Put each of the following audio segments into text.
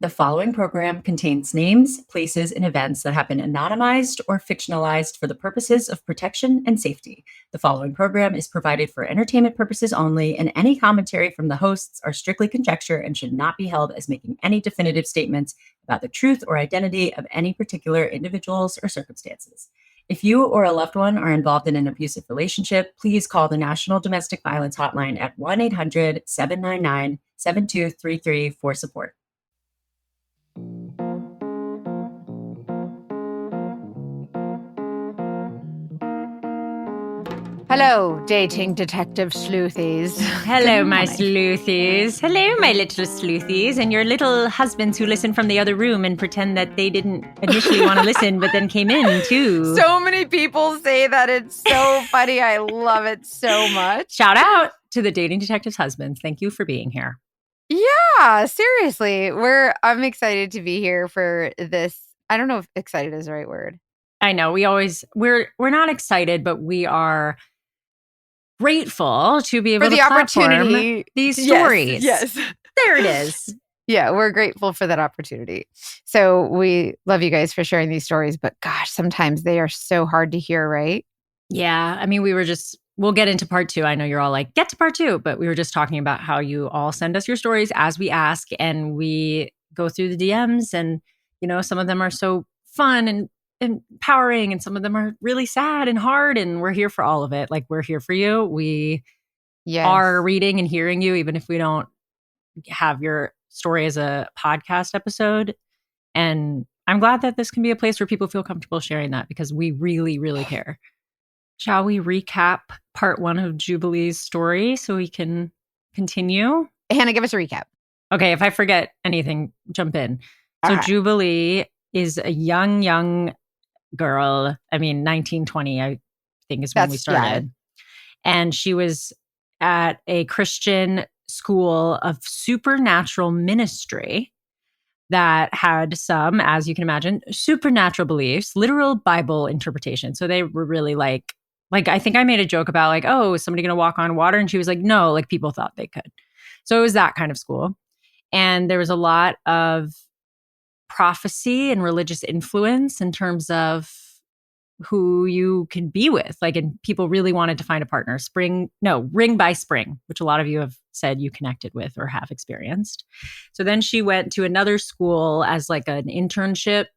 The following program contains names, places, and events that have been anonymized or fictionalized for the purposes of protection and safety. The following program is provided for entertainment purposes only, and any commentary from the hosts are strictly conjecture and should not be held as making any definitive statements about the truth or identity of any particular individuals or circumstances. If you or a loved one are involved in an abusive relationship, please call the National Domestic Violence Hotline at 1-800-799-7233 for support. Hello, dating detective sleuthies. Hello, my sleuthies. Hello, my little sleuthies. And your little husbands who listen from the other room and pretend that they didn't initially want to listen, but then came in too. So many people say that. It's so funny. I love it so much. Shout out to the dating detectives' husbands. Thank you for being here. Yeah, seriously. I'm excited to be here for this. I don't know if excited is the right word. I know we're not excited, but we are grateful to be able for the to opportunity these stories. Yes. There it is. Yeah, we're grateful for that opportunity. So we love you guys for sharing these stories, but gosh, sometimes they are so hard to hear, right? Yeah. I mean, we'll get into part 2. I know you're all like, get to part 2, but we were just talking about how you all send us your stories as we ask, and we go through the DMs, and, some of them are so fun and empowering, and some of them are really sad and hard, and we're here for all of it. Like, we're here for you. We are reading and hearing you, even if we don't have your story as a podcast episode. And I'm glad that this can be a place where people feel comfortable sharing that, because we really, really care. Shall we recap part 1 of Jubilee's story so we can continue? Hannah, give us a recap. Okay, if I forget anything, jump in. So Jubilee is a young girl. I mean, 1920, I think is when we started. Yeah. And she was at a Christian school of supernatural ministry that had some, as you can imagine, supernatural beliefs, literal Bible interpretation. So they were really like I think I made a joke about like, oh, is somebody going to walk on water? And she was like, no, like people thought they could. So it was that kind of school. And there was a lot of prophecy and religious influence in terms of who you could be with. Like, and people really wanted to find a partner. Ring by spring, which a lot of you have said you connected with or have experienced. So then she went to another school as like an internship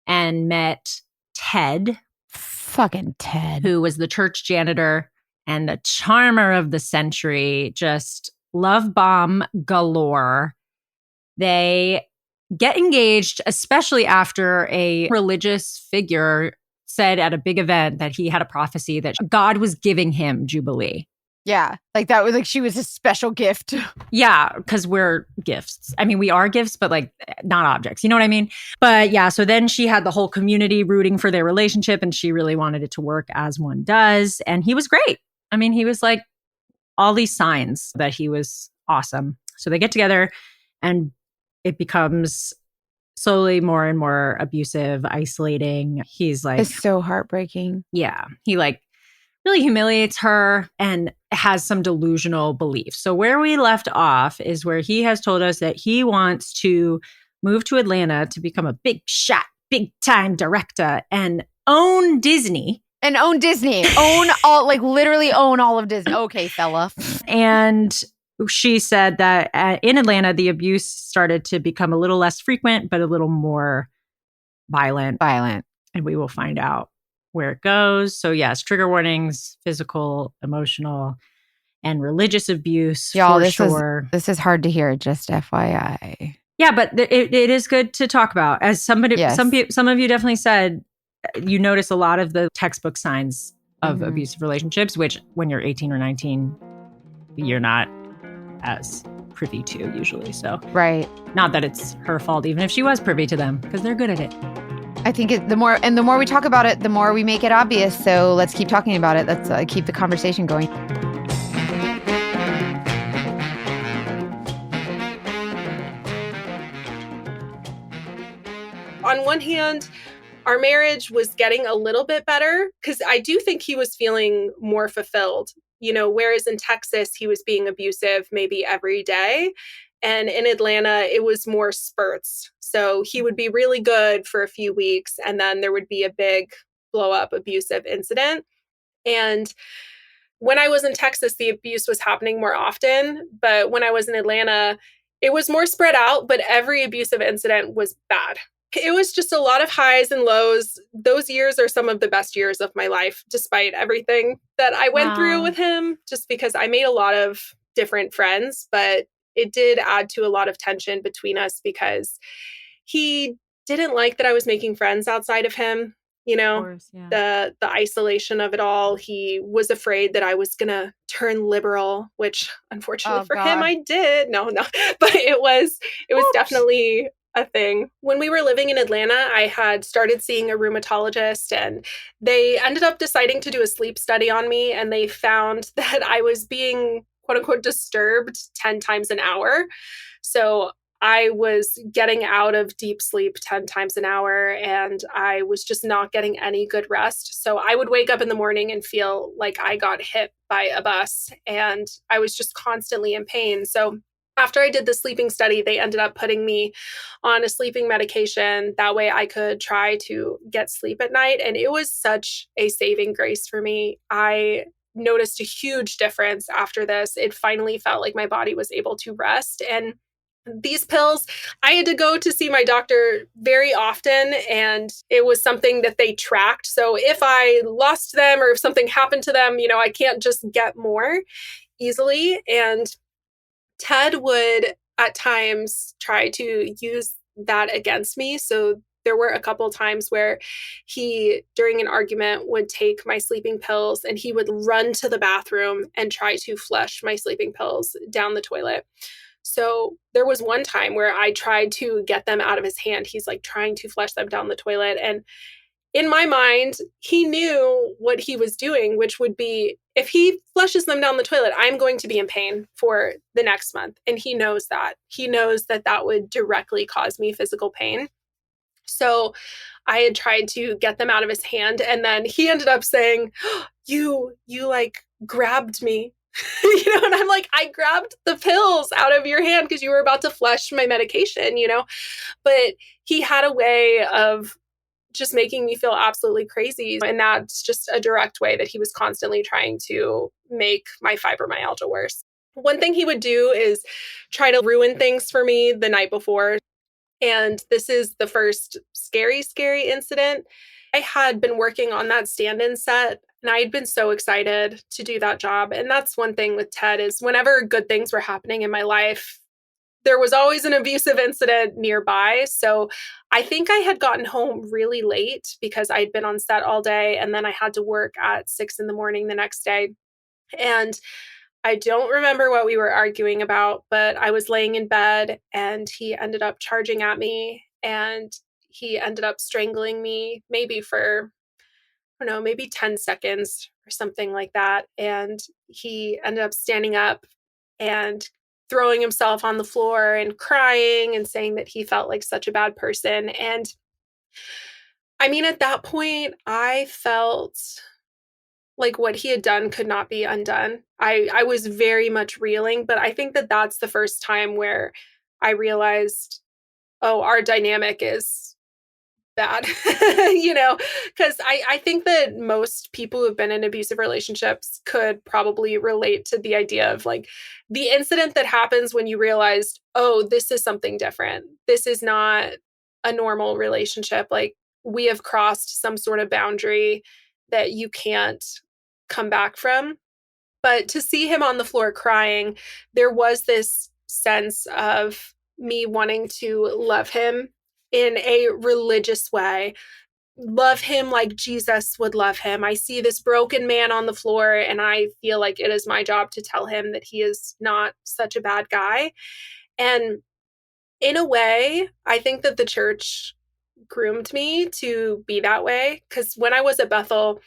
and met Ted. Fucking Ted. Who was the church janitor and the charmer of the century. Just love bomb galore. They get engaged, especially after a religious figure said at a big event that he had a prophecy that God was giving him Jubilee. Yeah, like that was like she was a special gift. Yeah, because we're gifts. I mean, we are gifts, but like not objects. You know what I mean? But yeah, so then she had the whole community rooting for their relationship, and she really wanted it to work as one does. And he was great. I mean, he was like all these signs that he was awesome. So they get together, and it becomes slowly more and more abusive, isolating. He's like, it's so heartbreaking. Yeah. He like really humiliates her and has some delusional beliefs. So where we left off is where he has told us that he wants to move to Atlanta to become a big shot, big time director and own Disney. Own all, like literally own all of Disney. Okay, fella. And she said that in Atlanta, the abuse started to become a little less frequent, but a little more violent. And we will find out where it goes. So yes, trigger warnings, physical, emotional, and religious abuse. Y'all, sure. This is hard to hear, just FYI. Yeah, but it is good to talk about. As some of you definitely said, you notice a lot of the textbook signs of abusive relationships, which when you're 18 or 19, you're not as privy to usually. So right, not that it's her fault, even if she was privy to them, because they're good at it. I think the more we talk about it, the more we make it obvious. So let's keep talking about it. Let's keep the conversation going. On one hand, our marriage was getting a little bit better because I do think he was feeling more fulfilled, whereas in Texas, he was being abusive maybe every day. And in Atlanta, it was more spurts. So he would be really good for a few weeks, and then there would be a big blow up abusive incident. And when I was in Texas, the abuse was happening more often. But when I was in Atlanta, it was more spread out, but every abusive incident was bad. It was just a lot of highs and lows. Those years are some of the best years of my life, despite everything that I went through with him, just because I made a lot of different friends, but it did add to a lot of tension between us because he didn't like that I was making friends outside of him, course, yeah. the isolation of it all. He was afraid that I was going to turn liberal, which unfortunately for him I did. No. But it was definitely a thing. When we were living in Atlanta, I had started seeing a rheumatologist, and they ended up deciding to do a sleep study on me, and they found that I was being quote unquote disturbed 10 times an hour. So I was getting out of deep sleep 10 times an hour, and I was just not getting any good rest. So I would wake up in the morning and feel like I got hit by a bus, and I was just constantly in pain. So after I did the sleeping study, they ended up putting me on a sleeping medication. That way I could try to get sleep at night. And it was such a saving grace for me. I noticed a huge difference after this. It finally felt like my body was able to rest. And these pills, I had to go to see my doctor very often, and it was something that they tracked. So if I lost them or if something happened to them, I can't just get more easily. And Ted would at times try to use that against me. So there were a couple times where he, during an argument, would take my sleeping pills and he would run to the bathroom and try to flush my sleeping pills down the toilet. So there was one time where I tried to get them out of his hand. He's like trying to flush them down the toilet. And in my mind, he knew what he was doing, which would be if he flushes them down the toilet, I'm going to be in pain for the next month. And he knows that. He knows that that would directly cause me physical pain. So I had tried to get them out of his hand. And then he ended up saying, you like grabbed me. And I'm like, I grabbed the pills out of your hand because you were about to flush my medication, But he had a way of just making me feel absolutely crazy. And that's just a direct way that he was constantly trying to make my fibromyalgia worse. One thing he would do is try to ruin things for me the night before. And this is the first scary incident. I had been working on that stand-in set, and I had been so excited to do that job. And that's one thing with Ted is whenever good things were happening in my life, there was always an abusive incident nearby. So I think I had gotten home really late because I'd been on set all day, and then I had to work at 6 a.m. the next day. And I don't remember what we were arguing about, but I was laying in bed and he ended up charging at me, and he ended up strangling me maybe for, I don't know, maybe 10 seconds or something like that. And he ended up standing up and throwing himself on the floor and crying and saying that he felt like such a bad person. And I mean, at that point, I felt like what he had done could not be undone. I was very much reeling, but I think that that's the first time where I realized, oh, our dynamic is bad, because I think that most people who've been in abusive relationships could probably relate to the idea of like the incident that happens when you realized, oh, this is something different. This is not a normal relationship. Like we have crossed some sort of boundary that you can't come back from. But to see him on the floor crying, there was this sense of me wanting to love him in a religious way, love him like Jesus would love him. I see this broken man on the floor, and I feel like it is my job to tell him that he is not such a bad guy. And in a way, I think that the church groomed me to be that way, because when I was at Bethel,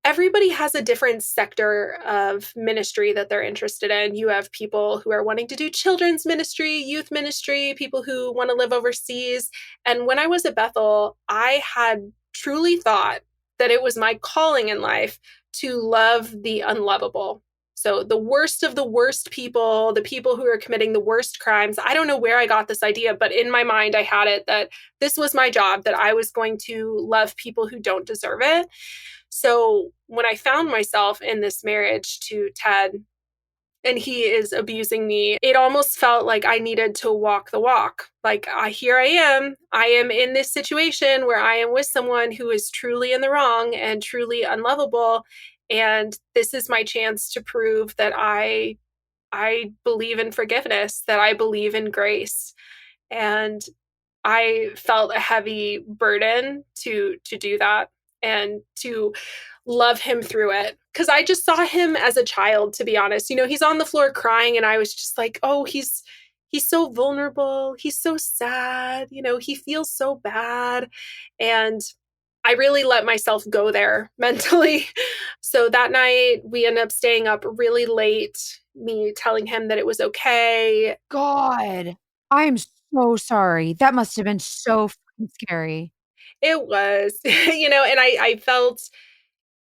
everybody has a different sector of ministry that they're interested in. You have people who are wanting to do children's ministry, youth ministry, people who want to live overseas. And when I was at Bethel, I had truly thought that it was my calling in life to love the unlovable. So the worst of the worst people, the people who are committing the worst crimes. I don't know where I got this idea, but in my mind, I had it that this was my job, that I was going to love people who don't deserve it. So when I found myself in this marriage to Ted, and he is abusing me, it almost felt like I needed to walk the walk. Like, here I am in this situation where I am with someone who is truly in the wrong and truly unlovable. And this is my chance to prove that I believe in forgiveness, that I believe in grace. And I felt a heavy burden to do that and to love him through it. Because I just saw him as a child, to be honest. You know, he's on the floor crying, and I was just like, oh, he's so vulnerable. He's so sad. You know, he feels so bad. And I really let myself go there mentally. So that night, we ended up staying up really late, me telling him that it was okay. God, I'm so sorry. That must have been so fucking scary. It was, you know, and I felt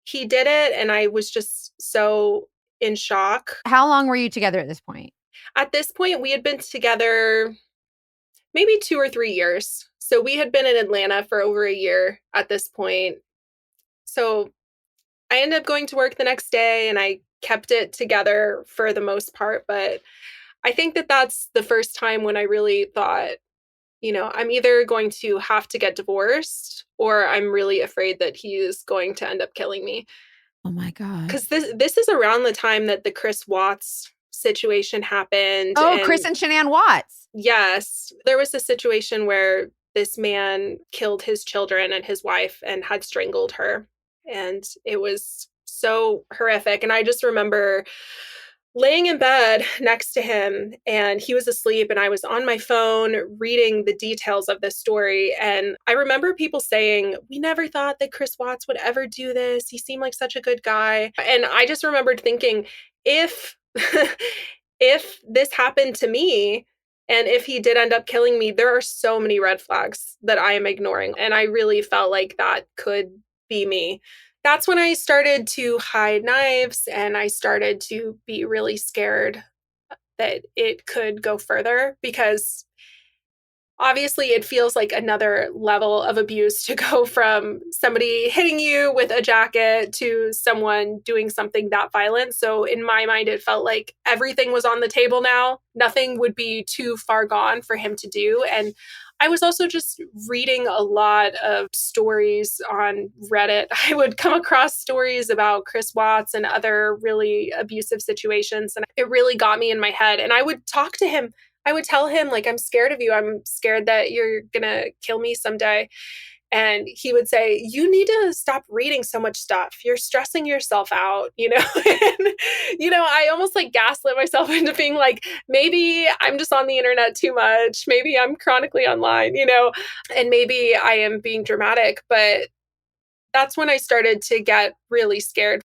he did it, and I was just so in shock. How long were you together at this point? At this point, we had been together maybe 2 or 3 years. So we had been in Atlanta for over a year at this point. So I ended up going to work the next day, and I kept it together for the most part. But I think that that's the first time when I really thought, you know, I'm either going to have to get divorced, or I'm really afraid that he is going to end up killing me. Oh my God. Because this is around the time that the Chris Watts situation happened. Oh, Chris and Shanann Watts. Yes. There was a situation where this man killed his children and his wife and had strangled her. And it was so horrific. And I just remember laying in bed next to him, and he was asleep, and I was on my phone reading the details of this story. And I remember people saying, we never thought that Chris Watts would ever do this. He seemed like such a good guy. And I just remembered thinking, if if this happened to me, and if he did end up killing me, there are so many red flags that I am ignoring. And I really felt like that could be me. That's when I started to hide knives, and I started to be really scared that it could go further, because obviously it feels like another level of abuse to go from somebody hitting you with a jacket to someone doing something that violent. So in my mind, it felt like everything was on the table now. Nothing would be too far gone for him to do. And I was also just reading a lot of stories on Reddit. I would come across stories about Chris Watts and other really abusive situations, and it really got me in my head. And I would talk to him. I would tell him, like, I'm scared of you. I'm scared that you're going to kill me someday. And he would say, you need to stop reading so much stuff. You're stressing yourself out, you know? And, you know, I almost like gaslit myself into being like, maybe I'm just on the internet too much. Maybe I'm chronically online, you know, and maybe I am being dramatic. But that's when I started to get really scared.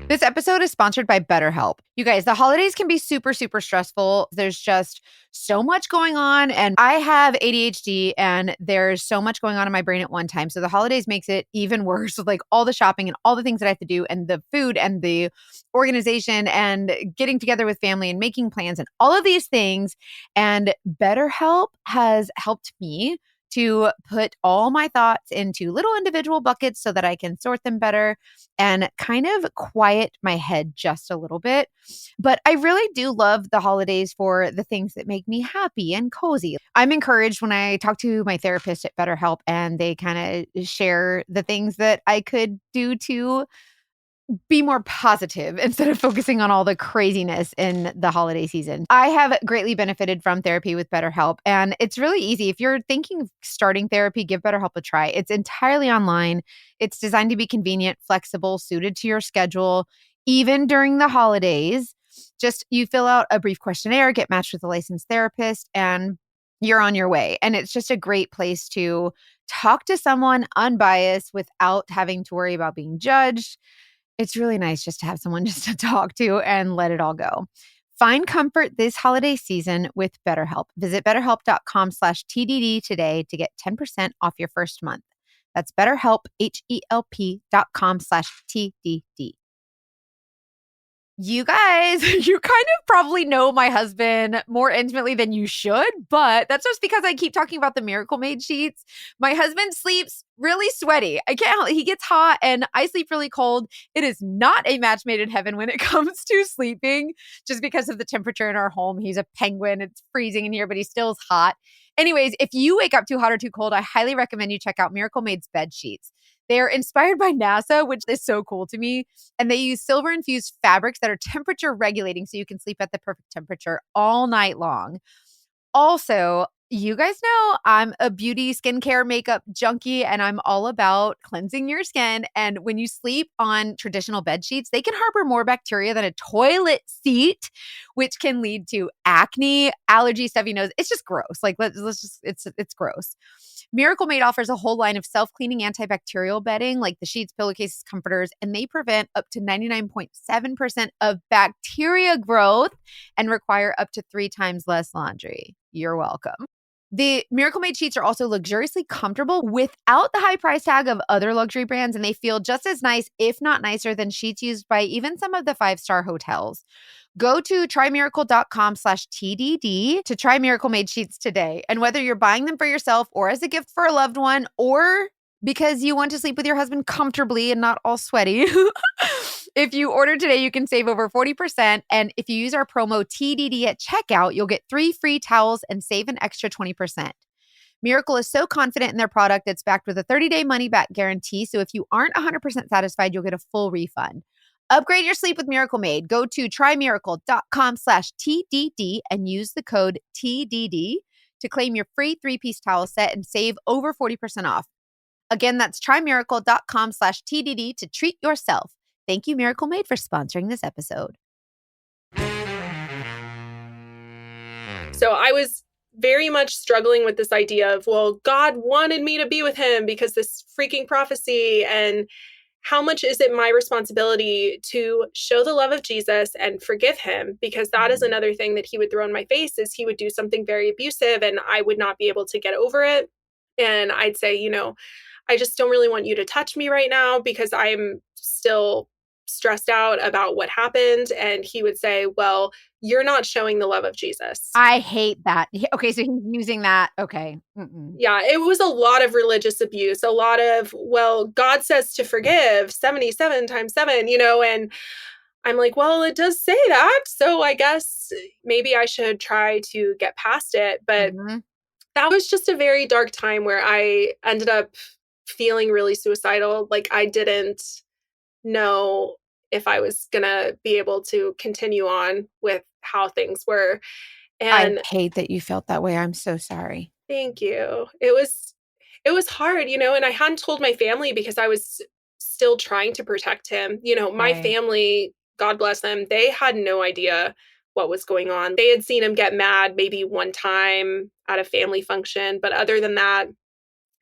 This episode is sponsored by BetterHelp. You guys, the holidays can be super, super stressful. There's just so much going on. And I have ADHD, and there's so much going on in my brain at one time. So the holidays makes it even worse with like all the shopping and all the things that I have to do, and the food and the organization and getting together with family and making plans and all of these things. And BetterHelp has helped me to put all my thoughts into little individual buckets so that I can sort them better and kind of quiet my head just a little bit. But I really do love the holidays for the things that make me happy and cozy. I'm encouraged when I talk to my therapist at BetterHelp, and they kind of share the things that I could do to be more positive instead of focusing on all the craziness in the holiday season. I have greatly benefited from therapy with BetterHelp, and it's really easy. If you're thinking of starting therapy, give BetterHelp a try. It's entirely online. It's designed to be convenient, flexible, suited to your schedule, even during the holidays. Just you fill out a brief questionnaire, get matched with a licensed therapist, and you're on your way. And it's just a great place to talk to someone unbiased without having to worry about being judged. It's really nice just to have someone just to talk to and let it all go. Find comfort this holiday season with BetterHelp. Visit betterhelp.com/TDD today to get 10% off your first month. That's BetterHelp, HELP.com/TDD. You guys, you kind of probably know my husband more intimately than you should, but that's just because I keep talking about the Miracle Made sheets. My husband sleeps really sweaty. He gets hot and I sleep really cold. It is not a match made in heaven when it comes to sleeping, just because of the temperature in our home. He's a penguin. It's freezing in here, but he still is hot. Anyways, if you wake up too hot or too cold, I highly recommend you check out Miracle Made's bed sheets. They're inspired by NASA, which is so cool to me. And they use silver-infused fabrics that are temperature regulating so you can sleep at the perfect temperature all night long. Also, you guys know I'm a beauty, skincare, makeup junkie, and I'm all about cleansing your skin. And when you sleep on traditional bed sheets, they can harbor more bacteria than a toilet seat, which can lead to acne, allergy, stuffy nose. It's just gross. Like, let's just, it's gross. Miracle Made offers a whole line of self-cleaning antibacterial bedding, like the sheets, pillowcases, comforters, and they prevent up to 99.7% of bacteria growth and require up to 3 times less laundry. You're welcome. The Miracle Made sheets are also luxuriously comfortable without the high price tag of other luxury brands, and they feel just as nice, if not nicer, than sheets used by even some of the 5-star hotels. Go to trymiracle.com/TDD to try Miracle Made sheets today. And whether you're buying them for yourself or as a gift for a loved one, or because you want to sleep with your husband comfortably and not all sweaty, if you order today, you can save over 40%. And if you use our promo TDD at checkout, you'll get 3 free towels and save an extra 20%. Miracle is so confident in their product, it's backed with a 30-day money-back guarantee. So if you aren't 100% satisfied, you'll get a full refund. Upgrade your sleep with Miracle Made. Go to trymiracle.com/TDD and use the code TDD to claim your free 3-piece towel set and save over 40% off. Again, that's trymiracle.com/TDD to treat yourself. Thank you, Miracle Made, for sponsoring this episode. So I was very much struggling with this idea of, well, God wanted me to be with him because this freaking prophecy, and how much is it my responsibility to show the love of Jesus and forgive him? Because that is another thing that he would throw in my face, is he would do something very abusive and I would not be able to get over it. And I'd say, I just don't really want you to touch me right now because I'm still stressed out about what happened. And he would say, well, you're not showing the love of Jesus. I hate that. Okay, so he's using that. Okay. Yeah, it was a lot of religious abuse, a lot of, well, God says to forgive 77 times 7, and I'm like, well, it does say that. So I guess maybe I should try to get past it. But that was just a very dark time where I ended up feeling really suicidal. Like, I didn't know if I was going to be able to continue on with how things were. And I hate that you felt that way. I'm so sorry. Thank you. It was hard, and I hadn't told my family because I was still trying to protect him. My family, God bless them, they had no idea what was going on. They had seen him get mad maybe one time at a family function, but other than that,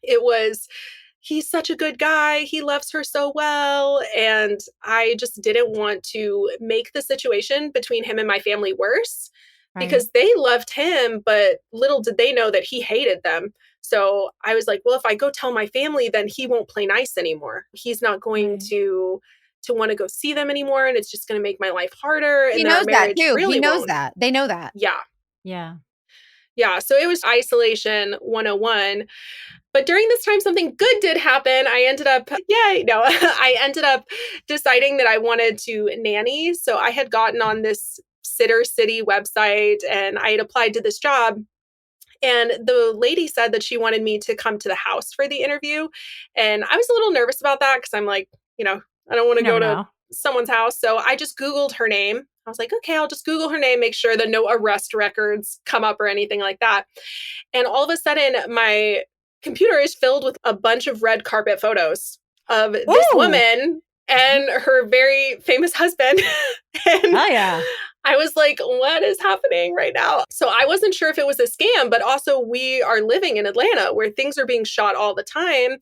it was, he's such a good guy. He loves her so well. And I just didn't want to make the situation between him and my family worse because they loved him, but little did they know that he hated them. So I was like, well, if I go tell my family, then he won't play nice anymore. He's not going to want to go see them anymore. And it's just going to make my life harder. He and knows that too. Really he knows won't. that. They know that. Yeah. Yeah. Yeah. So it was isolation 101. But during this time, something good did happen. I ended up deciding that I wanted to nanny. So I had gotten on this Sitter City website and I had applied to this job. And the lady said that she wanted me to come to the house for the interview. And I was a little nervous about that because I'm like, I don't want to go to someone's house. So I just Googled her name. I was like, okay, I'll just Google her name, make sure that no arrest records come up or anything like that. And all of a sudden, my computer is filled with a bunch of red carpet photos of this woman and her very famous husband. And I was like, what is happening right now? So I wasn't sure if it was a scam, but also we are living in Atlanta where things are being shot all the time.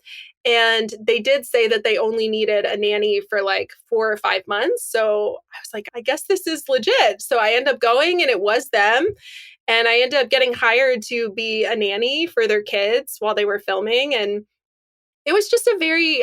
And they did say that they only needed a nanny for like 4 or 5 months. So I was like, I guess this is legit. So I ended up going and it was them. And I ended up getting hired to be a nanny for their kids while they were filming. And it was just a very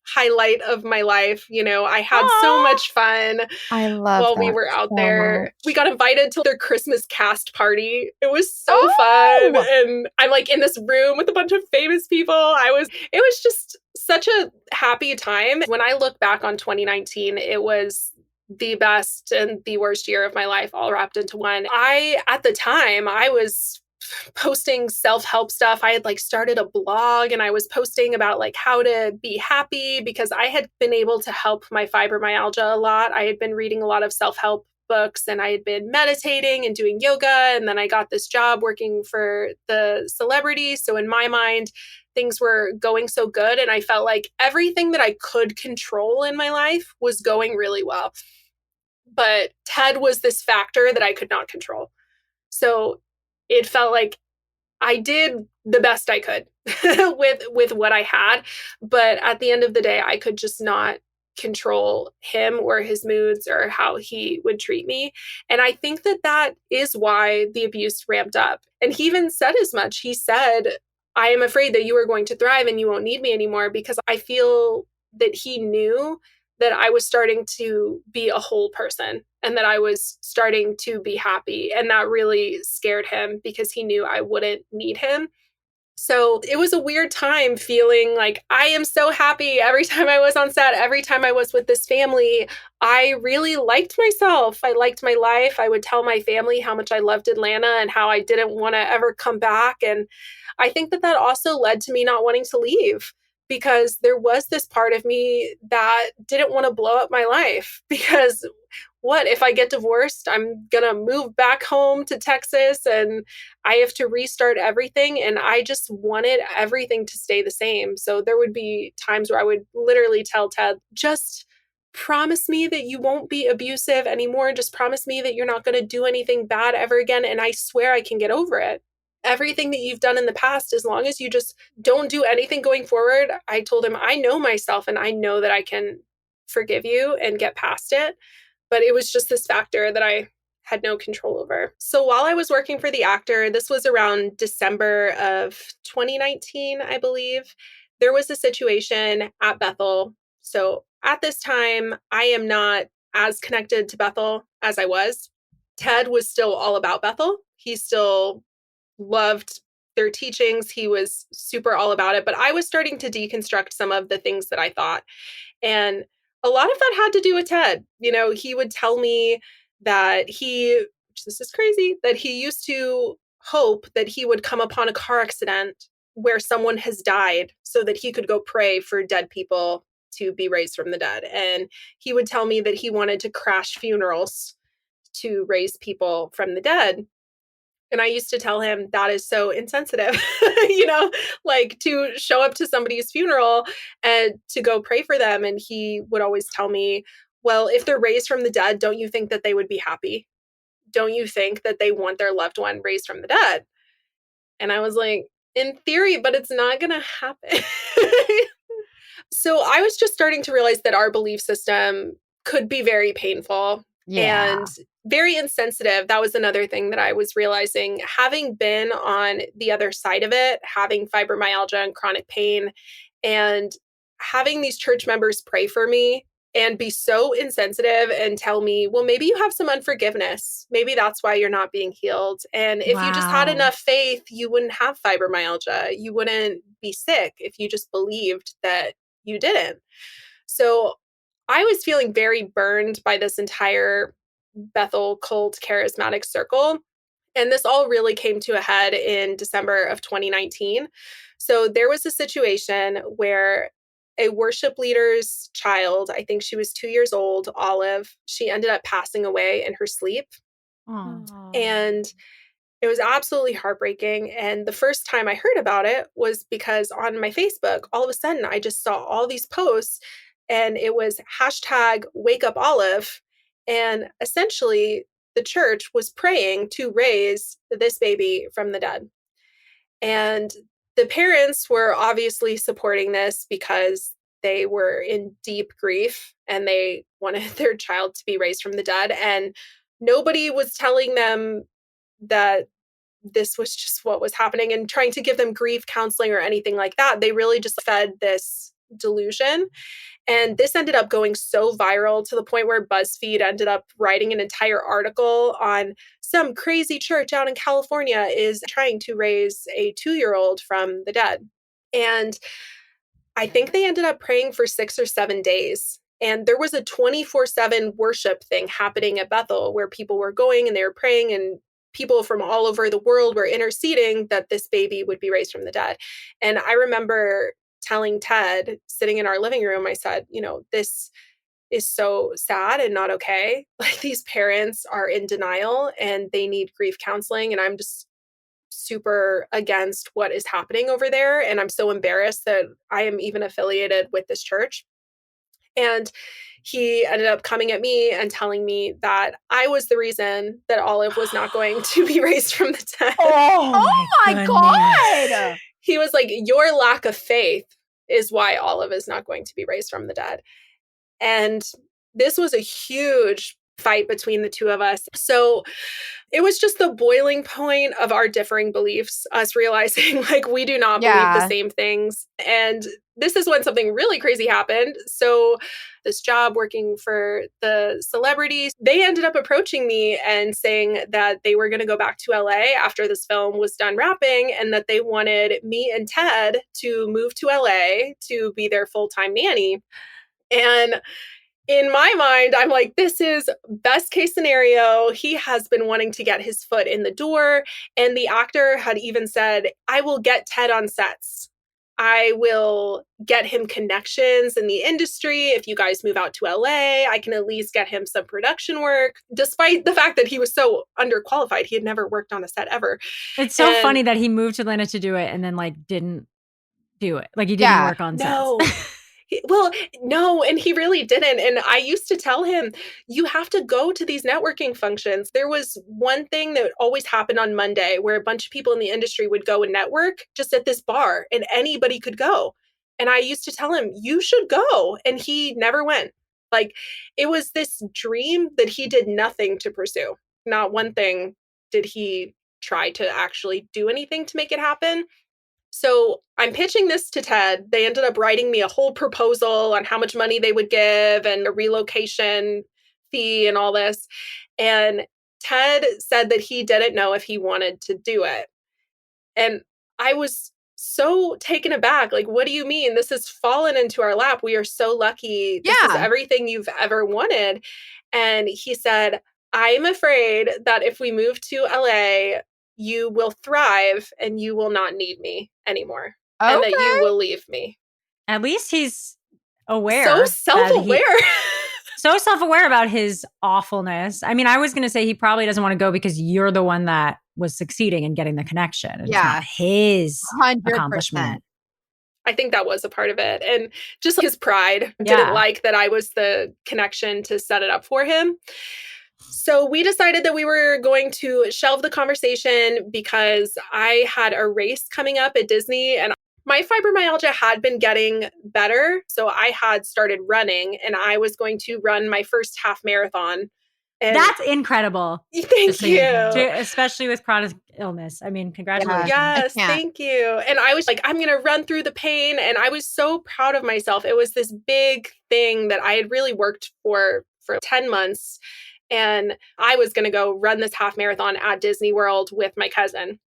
highlight of my life. You know, I had so much fun while we were out there. Much. We got invited to their Christmas cast party. It was so fun. And I'm like in this room with a bunch of famous people. It was just such a happy time. When I look back on 2019, it was the best and the worst year of my life all wrapped into one. At the time, I was posting self-help stuff. I had like started a blog and I was posting about like how to be happy because I had been able to help my fibromyalgia a lot. I had been reading a lot of self-help books and I had been meditating and doing yoga. And then I got this job working for the celebrity. So in my mind, things were going so good. And I felt like everything that I could control in my life was going really well. But TED was this factor that I could not control. So it felt like I did the best I could with what I had. But at the end of the day, I could just not control him or his moods or how he would treat me. And I think that is why the abuse ramped up. And he even said as much. He said, I am afraid that you are going to thrive and you won't need me anymore, because I feel that he knew that I was starting to be a whole person and that I was starting to be happy. And that really scared him because he knew I wouldn't need him. So it was a weird time feeling like I am so happy every time I was on set, every time I was with this family. I really liked myself. I liked my life. I would tell my family how much I loved Atlanta and how I didn't want to ever come back. And I think that also led to me not wanting to leave, because there was this part of me that didn't want to blow up my life. Because what if I get divorced? I'm going to move back home to Texas and I have to restart everything. And I just wanted everything to stay the same. So there would be times where I would literally tell Ted, just promise me that you won't be abusive anymore. Just promise me that you're not going to do anything bad ever again. And I swear I can get over it. Everything that you've done in the past, as long as you just don't do anything going forward, I told him, I know myself and I know that I can forgive you and get past it. But it was just this factor that I had no control over. So while I was working for the actor, this was around December of 2019, I believe, there was a situation at Bethel. So at this time, I am not as connected to Bethel as I was. Ted was still all about Bethel. He still loved their teachings. He was super all about it. But I was starting to deconstruct some of the things that I thought. And a lot of that had to do with Ted. You know, he would tell me that this is crazy, that he used to hope that he would come upon a car accident where someone has died so that he could go pray for dead people to be raised from the dead. And he would tell me that he wanted to crash funerals to raise people from the dead. And I used to tell him that is so insensitive, you know, like to show up to somebody's funeral and to go pray for them. And he would always tell me, well, if they're raised from the dead, don't you think that they would be happy? Don't you think that they want their loved one raised from the dead? And I was like, in theory, but it's not going to happen. So I was just starting to realize that our belief system could be very painful. Yeah. And very insensitive. That was another thing that I was realizing, having been on the other side of it, having fibromyalgia and chronic pain, and having these church members pray for me and be so insensitive and tell me, well, maybe you have some unforgiveness. Maybe that's why you're not being healed. And if you just had enough faith, you wouldn't have fibromyalgia. You wouldn't be sick if you just believed that you didn't. So I was feeling very burned by this entire Bethel cult charismatic circle. And this all really came to a head in December of 2019. So there was a situation where a worship leader's child, I think she was 2 years old, Olive, she ended up passing away in her sleep. Aww. And it was absolutely heartbreaking. And the first time I heard about it was because on my Facebook, all of a sudden, I just saw all these posts and it was #WakeUpOlive. And essentially, the church was praying to raise this baby from the dead. And the parents were obviously supporting this because they were in deep grief and they wanted their child to be raised from the dead. And nobody was telling them that this was just what was happening, and trying to give them grief counseling or anything like that. They really just fed this delusion. And this ended up going so viral to the point where BuzzFeed ended up writing an entire article on some crazy church out in California is trying to raise a 2-year-old from the dead. And I think they ended up praying for 6 or 7 days. And there was a 24/7 worship thing happening at Bethel where people were going and they were praying, and people from all over the world were interceding that this baby would be raised from the dead. And I remember telling Ted, sitting in our living room, I said, this is so sad and not okay. Like, these parents are in denial and they need grief counseling. And I'm just super against what is happening over there. And I'm so embarrassed that I am even affiliated with this church. And he ended up coming at me and telling me that I was the reason that Olive was not going to be raised from the dead. Oh my God. He was like, your lack of faith is why Olive is not going to be raised from the dead. And this was a huge fight between the two of us. So it was just the boiling point of our differing beliefs, us realizing like we do not believe the same things. And this is when something really crazy happened. So this job working for the celebrities, they ended up approaching me and saying that they were going to go back to LA after this film was done wrapping, and that they wanted me and Ted to move to LA to be their full-time nanny. And in my mind, I'm like, this is best case scenario. He has been wanting to get his foot in the door. And the actor had even said, I will get Ted on sets. I will get him connections in the industry. If you guys move out to LA, I can at least get him some production work, despite the fact that he was so underqualified. He had never worked on a set ever. It's so funny that he moved to Atlanta to do it and then like didn't do it. Like he didn't work on sets. Well, no, and he really didn't. And I used to tell him, you have to go to these networking functions. There was one thing that always happened on Monday where a bunch of people in the industry would go and network just at this bar, and anybody could go. And I used to tell him, you should go. And he never went. Like, it was this dream that he did nothing to pursue. Not one thing did he try to actually do anything to make it happen. So I'm pitching this to Ted. They ended up writing me a whole proposal on how much money they would give and a relocation fee and all this. And Ted said that he didn't know if he wanted to do it. And I was so taken aback. Like, what do you mean? This has fallen into our lap. We are so lucky. This is everything you've ever wanted. And he said, I'm afraid that if we move to LA, you will thrive and you will not need me anymore. Okay. And that you will leave me. At least he's aware. So self-aware. So self-aware about his awfulness. I mean, I was going to say he probably doesn't want to go because you're the one that was succeeding and getting the connection. It's not his 100%. Accomplishment. I think that was a part of it. And just his pride didn't like that I was the connection to set it up for him. So we decided that we were going to shelve the conversation because I had a race coming up at Disney and my fibromyalgia had been getting better. So I had started running and I was going to run my first half marathon. And that's incredible. Thank you. Especially with chronic illness. I mean, congratulations. Yes, thank you. And I was like, I'm going to run through the pain. And I was so proud of myself. It was this big thing that I had really worked for 10 months. And I was going to go run this half marathon at Disney World with my cousin.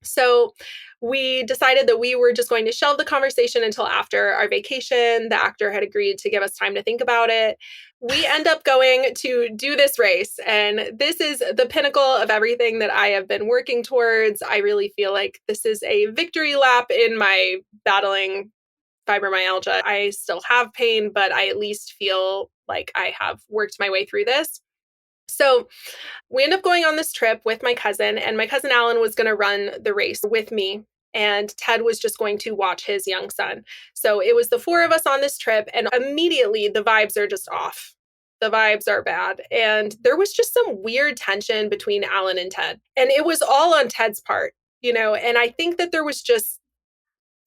So we decided that we were just going to shelve the conversation until after our vacation. The actor had agreed to give us time to think about it. We end up going to do this race. And this is the pinnacle of everything that I have been working towards. I really feel like this is a victory lap in my battling fibromyalgia. I still have pain, but I at least feel like I have worked my way through this. So we end up going on this trip with my cousin, and my cousin Alan was going to run the race with me, and Ted was just going to watch his young son. So it was the four of us on this trip, and immediately the vibes are just off. The vibes are bad. And there was just some weird tension between Alan and Ted. And it was all on Ted's part, and I think that there was just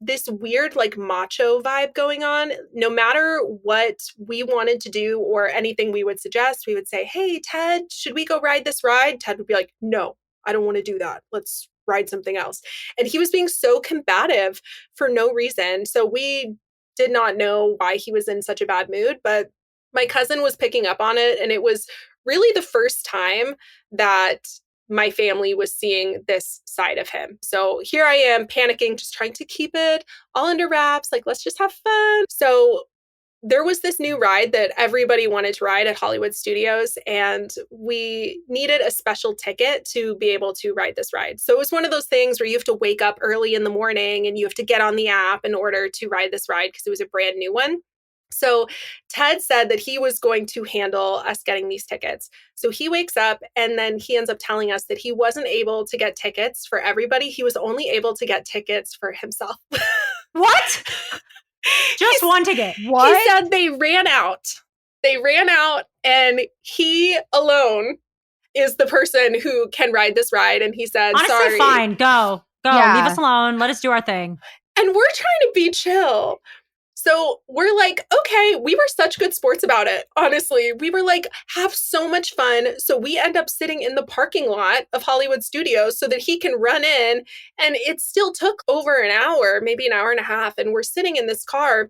this weird like macho vibe going on. No matter what we wanted to do or anything we would suggest, we would say, hey, Ted, should we go ride this ride? Ted would be like, no, I don't want to do that. Let's ride something else. And he was being so combative for no reason. So we did not know why he was in such a bad mood, but my cousin was picking up on it. And it was really the first time that my family was seeing this side of him. So here I am panicking, just trying to keep it all under wraps. Like, let's just have fun. So there was this new ride that everybody wanted to ride at Hollywood Studios, and we needed a special ticket to be able to ride this ride. So it was one of those things where you have to wake up early in the morning and you have to get on the app in order to ride this ride because it was a brand new one. So Ted said that he was going to handle us getting these tickets. So he wakes up and then he ends up telling us that he wasn't able to get tickets for everybody. He was only able to get tickets for himself. What? Just one ticket. What? He said they ran out. They ran out and he alone is the person who can ride this ride. And he said, honestly, sorry. Fine. Go. Yeah. Leave us alone. Let us do our thing. And we're trying to be chill. So we're like, okay, we were such good sports about it. Honestly, we were like, have so much fun. So we end up sitting in the parking lot of Hollywood Studios so that he can run in. And it still took over an hour, maybe an hour and a half. And we're sitting in this car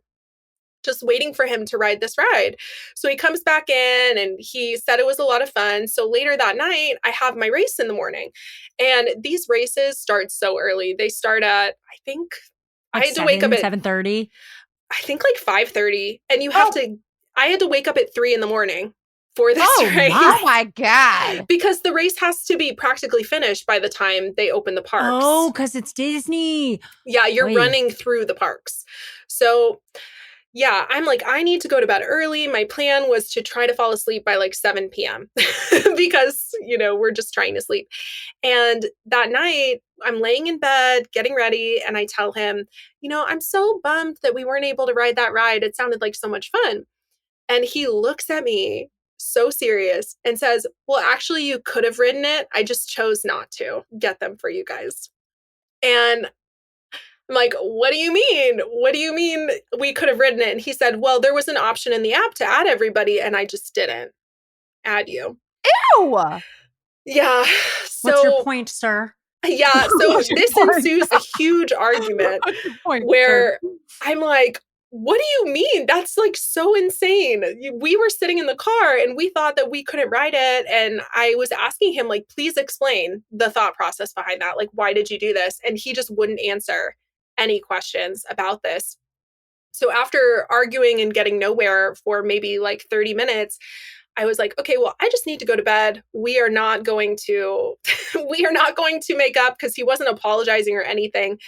just waiting for him to ride this ride. So he comes back in and he said it was a lot of fun. So later that night, I have my race in the morning. And these races start so early. They start at, I think, like I had to wake up at 7:30. I think like 5:30. And you have to, I had to wake up at 3 a.m. for this race. Oh my God. Because the race has to be practically finished by the time they open the parks. Oh, because it's Disney. Yeah, you're running through the parks. So yeah, I'm like, I need to go to bed early. My plan was to try to fall asleep by like 7 p.m. because, we're just trying to sleep. And that night, I'm laying in bed, getting ready, and I tell him, I'm so bummed that we weren't able to ride that ride. It sounded like so much fun. And he looks at me so serious and says, well, actually, you could have ridden it. I just chose not to get them for you guys. And I'm like, what do you mean? What do you mean we could have ridden it? And he said, well, there was an option in the app to add everybody, and I just didn't add you. Ew. Yeah. So, what's your point, sir? Yeah. So this ensues a huge argument where I'm like, what do you mean? That's like so insane. We were sitting in the car and we thought that we couldn't ride it. And I was asking him, like, please explain the thought process behind that. Like, why did you do this? And he just wouldn't answer any questions about this. So after arguing and getting nowhere for maybe like 30 minutes, I was like, okay, well, I just need to go to bed. We are not going to make up, because he wasn't apologizing or anything.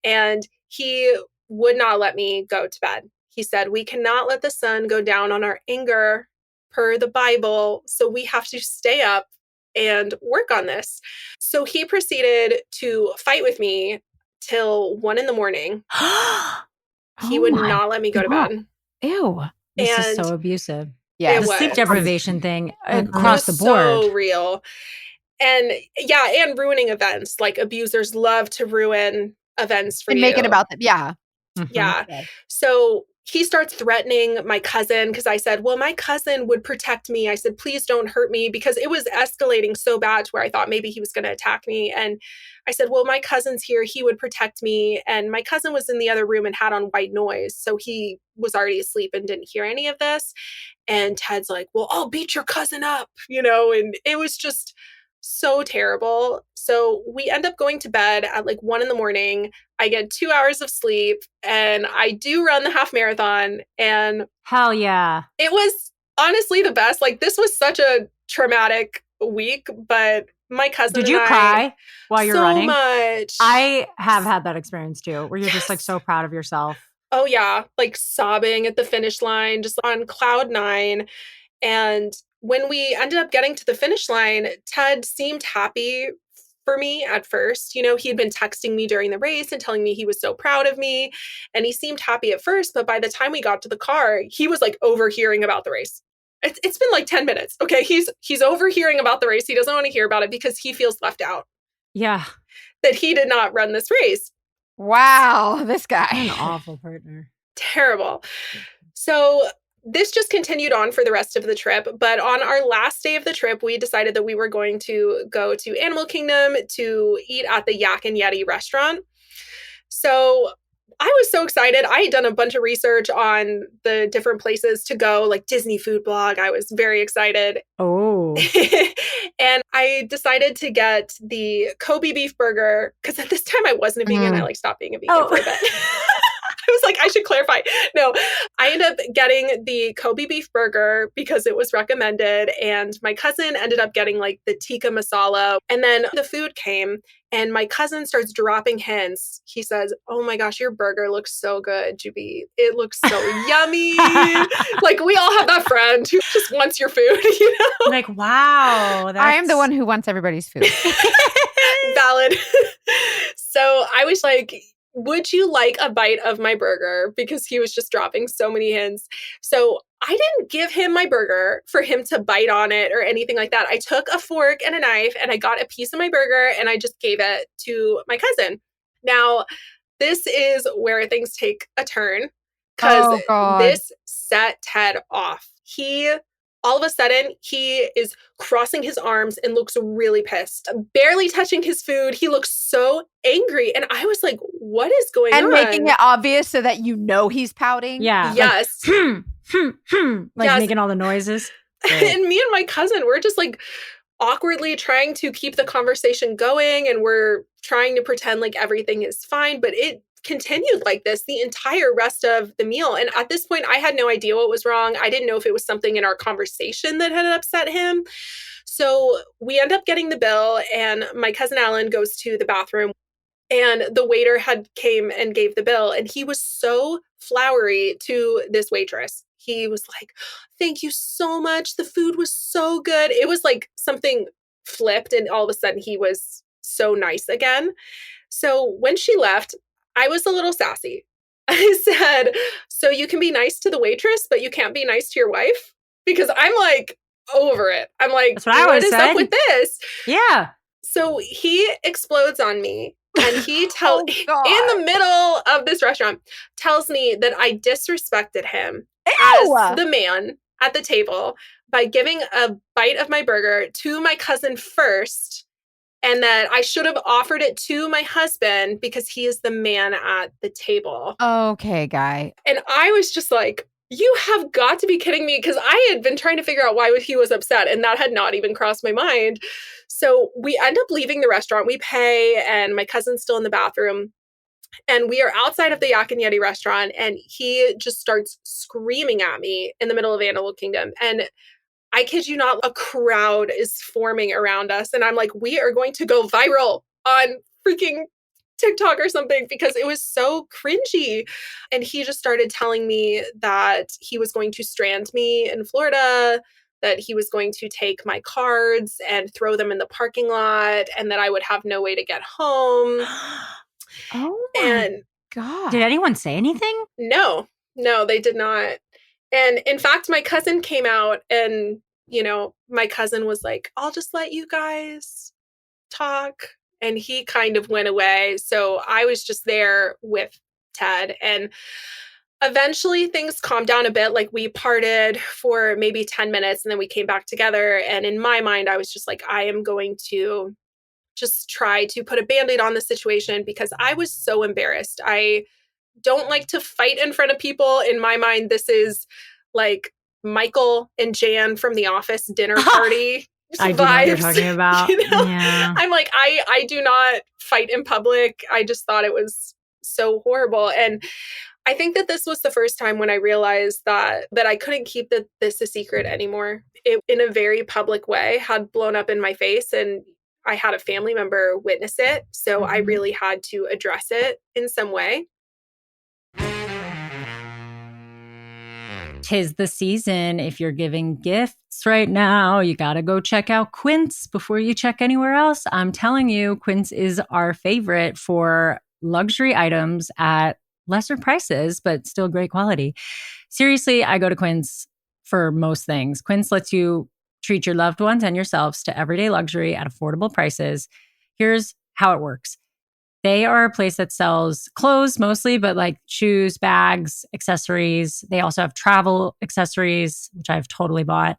And he would not let me go to bed. He said, we cannot let the sun go down on our anger per the Bible. So we have to stay up and work on this. So he proceeded to fight with me till 1 a.m. He would not let me go to bed. Ew. This is so abusive. Yeah. The sleep deprivation thing across the board. So real. And and ruining events. Like, abusers love to ruin events for you. And make it about them. Yeah. Mm-hmm. Yeah. So he starts threatening my cousin, because I said, well, my cousin would protect me. I said, please don't hurt me, because it was escalating so bad to where I thought maybe he was going to attack me. And I said, well, my cousin's here. He would protect me. And my cousin was in the other room and had on white noise. So he was already asleep and didn't hear any of this. And Ted's like, well, I'll beat your cousin up, and it was just so terrible. So we end up going to bed at like 1 a.m. I get 2 hours of sleep and I do run the half marathon. And hell yeah. It was honestly the best. Like, this was such a traumatic week, but my cousin Did you cry while you're running? So much. I have had that experience too, where you're just like so proud of yourself. Oh yeah. Like sobbing at the finish line, just on cloud 9. And when we ended up getting to the finish line, Ted seemed happy for me at first. He had been texting me during the race and telling me he was so proud of me. And he seemed happy at first. But by the time we got to the car, he was like overhearing about the race. It's been like 10 minutes. Okay. He's overhearing about the race. He doesn't want to hear about it because he feels left out. Yeah. That he did not run this race. Wow. This guy. An awful partner. Terrible. So this just continued on for the rest of the trip. But on our last day of the trip, we decided that we were going to go to Animal Kingdom to eat at the Yak and Yeti restaurant. So I was so excited. I had done a bunch of research on the different places to go, like Disney Food Blog. I was very excited. Oh. And I decided to get the Kobe beef burger because at this time I wasn't a vegan. I like stopped being a vegan for a bit. I was like, I should clarify. No, I ended up getting the Kobe beef burger because it was recommended. And my cousin ended up getting like the tikka masala. And then the food came and my cousin starts dropping hints. He says, oh my gosh, your burger looks so good, Juby. It looks so yummy. Like we all have that friend who just wants your food, you know? Like, wow. I am the one who wants everybody's food. Valid. So I was like, would you like a bite of my burger? Because he was just dropping so many hints. So I didn't give him my burger for him to bite on it or anything like that. I took a fork and a knife and I got a piece of my burger and I just gave it to my cousin. Now, this is where things take a turn because this set Ted off. All of a sudden, he is crossing his arms and looks really pissed, barely touching his food. He looks so angry. And I was like, what is going on? And making it obvious so that you know he's pouting. Yeah. Yes. Like making all the noises. And me and my cousin, we're just like awkwardly trying to keep the conversation going. And we're trying to pretend like everything is fine. But it continued like this the entire rest of the meal. And at this point, I had no idea what was wrong. I didn't know if it was something in our conversation that had upset him. So we end up getting the bill and my cousin Alan goes to the bathroom and the waiter had came and gave the bill. And he was so flowery to this waitress. He was like, thank you so much. The food was so good. It was like something flipped and all of a sudden he was so nice again. So when she left, I was a little sassy. I said, so you can be nice to the waitress, but you can't be nice to your wife? Because I'm like over it. I'm like, that's what is up with this? Yeah. So he explodes on me and he tells in the middle of this restaurant, tells me that I disrespected him as the man at the table by giving a bite of my burger to my cousin first. And that I should have offered it to my husband because he is the man at the table. Okay, guy. And I was just like, you have got to be kidding me because I had been trying to figure out why he was upset and that had not even crossed my mind. So we end up leaving the restaurant. We pay and my cousin's still in the bathroom. And we are outside of the Yak and Yeti restaurant and he just starts screaming at me in the middle of Animal Kingdom. And I kid you not, a crowd is forming around us. And I'm like, we are going to go viral on freaking TikTok or something because it was so cringy. And he just started telling me that he was going to strand me in Florida, that he was going to take my cards and throw them in the parking lot, and that I would have no way to get home. Oh my God. Did anyone say anything? No, they did not. And in fact, my cousin came out and, you know, my cousin was like, I'll just let you guys talk. And he kind of went away. So I was just there with Ted. And eventually things calmed down a bit. Like we parted for maybe 10 minutes and then we came back together. And in my mind, I was just like, I am going to just try to put a Band-Aid on the situation because I was so embarrassed. I don't like to fight in front of people. In my mind, this is like Michael and Jan from The Office dinner party I vibes. do know what you're talking about. You know? Yeah. I'm like, I do not fight in public. I just thought it was so horrible. And I think that this was the first time when I realized that I couldn't keep this a secret anymore. It, in a very public way, had blown up in my face and I had a family member witness it. So I really had to address it in some way. 'Tis the season. If you're giving gifts right now, you got to go check out Quince before you check anywhere else. I'm telling you, Quince is our favorite for luxury items at lesser prices, but still great quality. Seriously, I go to Quince for most things. Quince lets you treat your loved ones and yourselves to everyday luxury at affordable prices. Here's how it works. They are a place that sells clothes mostly, but like shoes, bags, accessories. They also have travel accessories, which I've totally bought.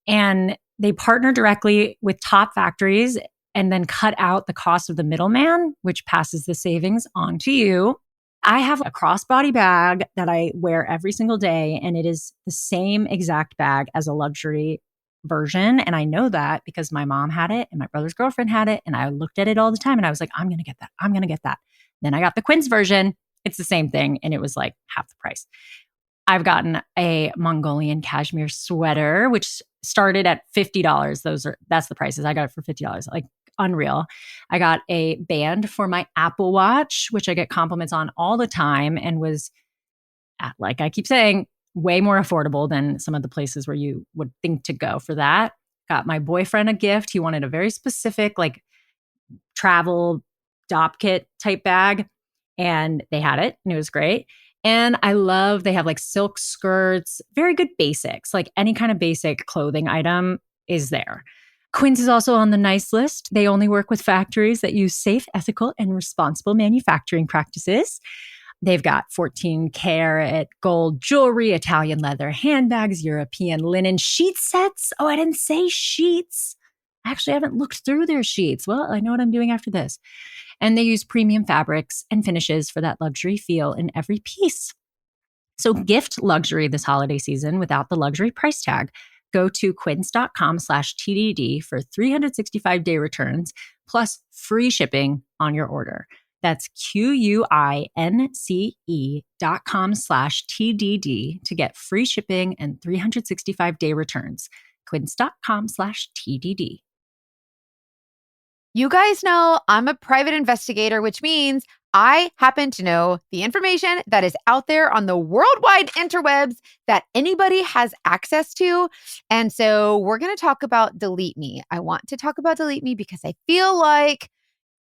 And they partner directly with top factories and then cut out the cost of the middleman, which passes the savings on to you. I have a crossbody bag that I wear every single day, and it is the same exact bag as a luxury version. And I know that because my mom had it and my brother's girlfriend had it. And I looked at it all the time and I was like, I'm going to get that. I'm going to get that. Then I got the Quince version. It's the same thing. And it was like half the price. I've gotten a Mongolian cashmere sweater, which started at $50. That's the prices. I got it for $50. Like unreal. I got a band for my Apple Watch, which I get compliments on all the time and was, like I keep saying, way more affordable than some of the places where you would think to go for that. Got my boyfriend a gift. He wanted a very specific like travel dop kit type bag, and they had it and it was great. And they have like silk skirts, very good basics, like any kind of basic clothing item is there. Quince is also on the nice list. They only work with factories that use safe, ethical, and responsible manufacturing practices. They've got 14-karat gold jewelry, Italian leather handbags, European linen sheet sets. Oh, I didn't say sheets. I actually haven't looked through their sheets. Well, I know what I'm doing after this. And they use premium fabrics and finishes for that luxury feel in every piece. So gift luxury this holiday season without the luxury price tag. Go to quince.com/TDD for 365-day returns plus free shipping on your order. That's QUINCE.com/TDD to get free shipping and 365-day returns. Quince.com/TDD. You guys know I'm a private investigator, which means I happen to know the information that is out there on the worldwide interwebs that anybody has access to. And so we're going to talk about Delete Me. I want to talk about Delete Me because I feel like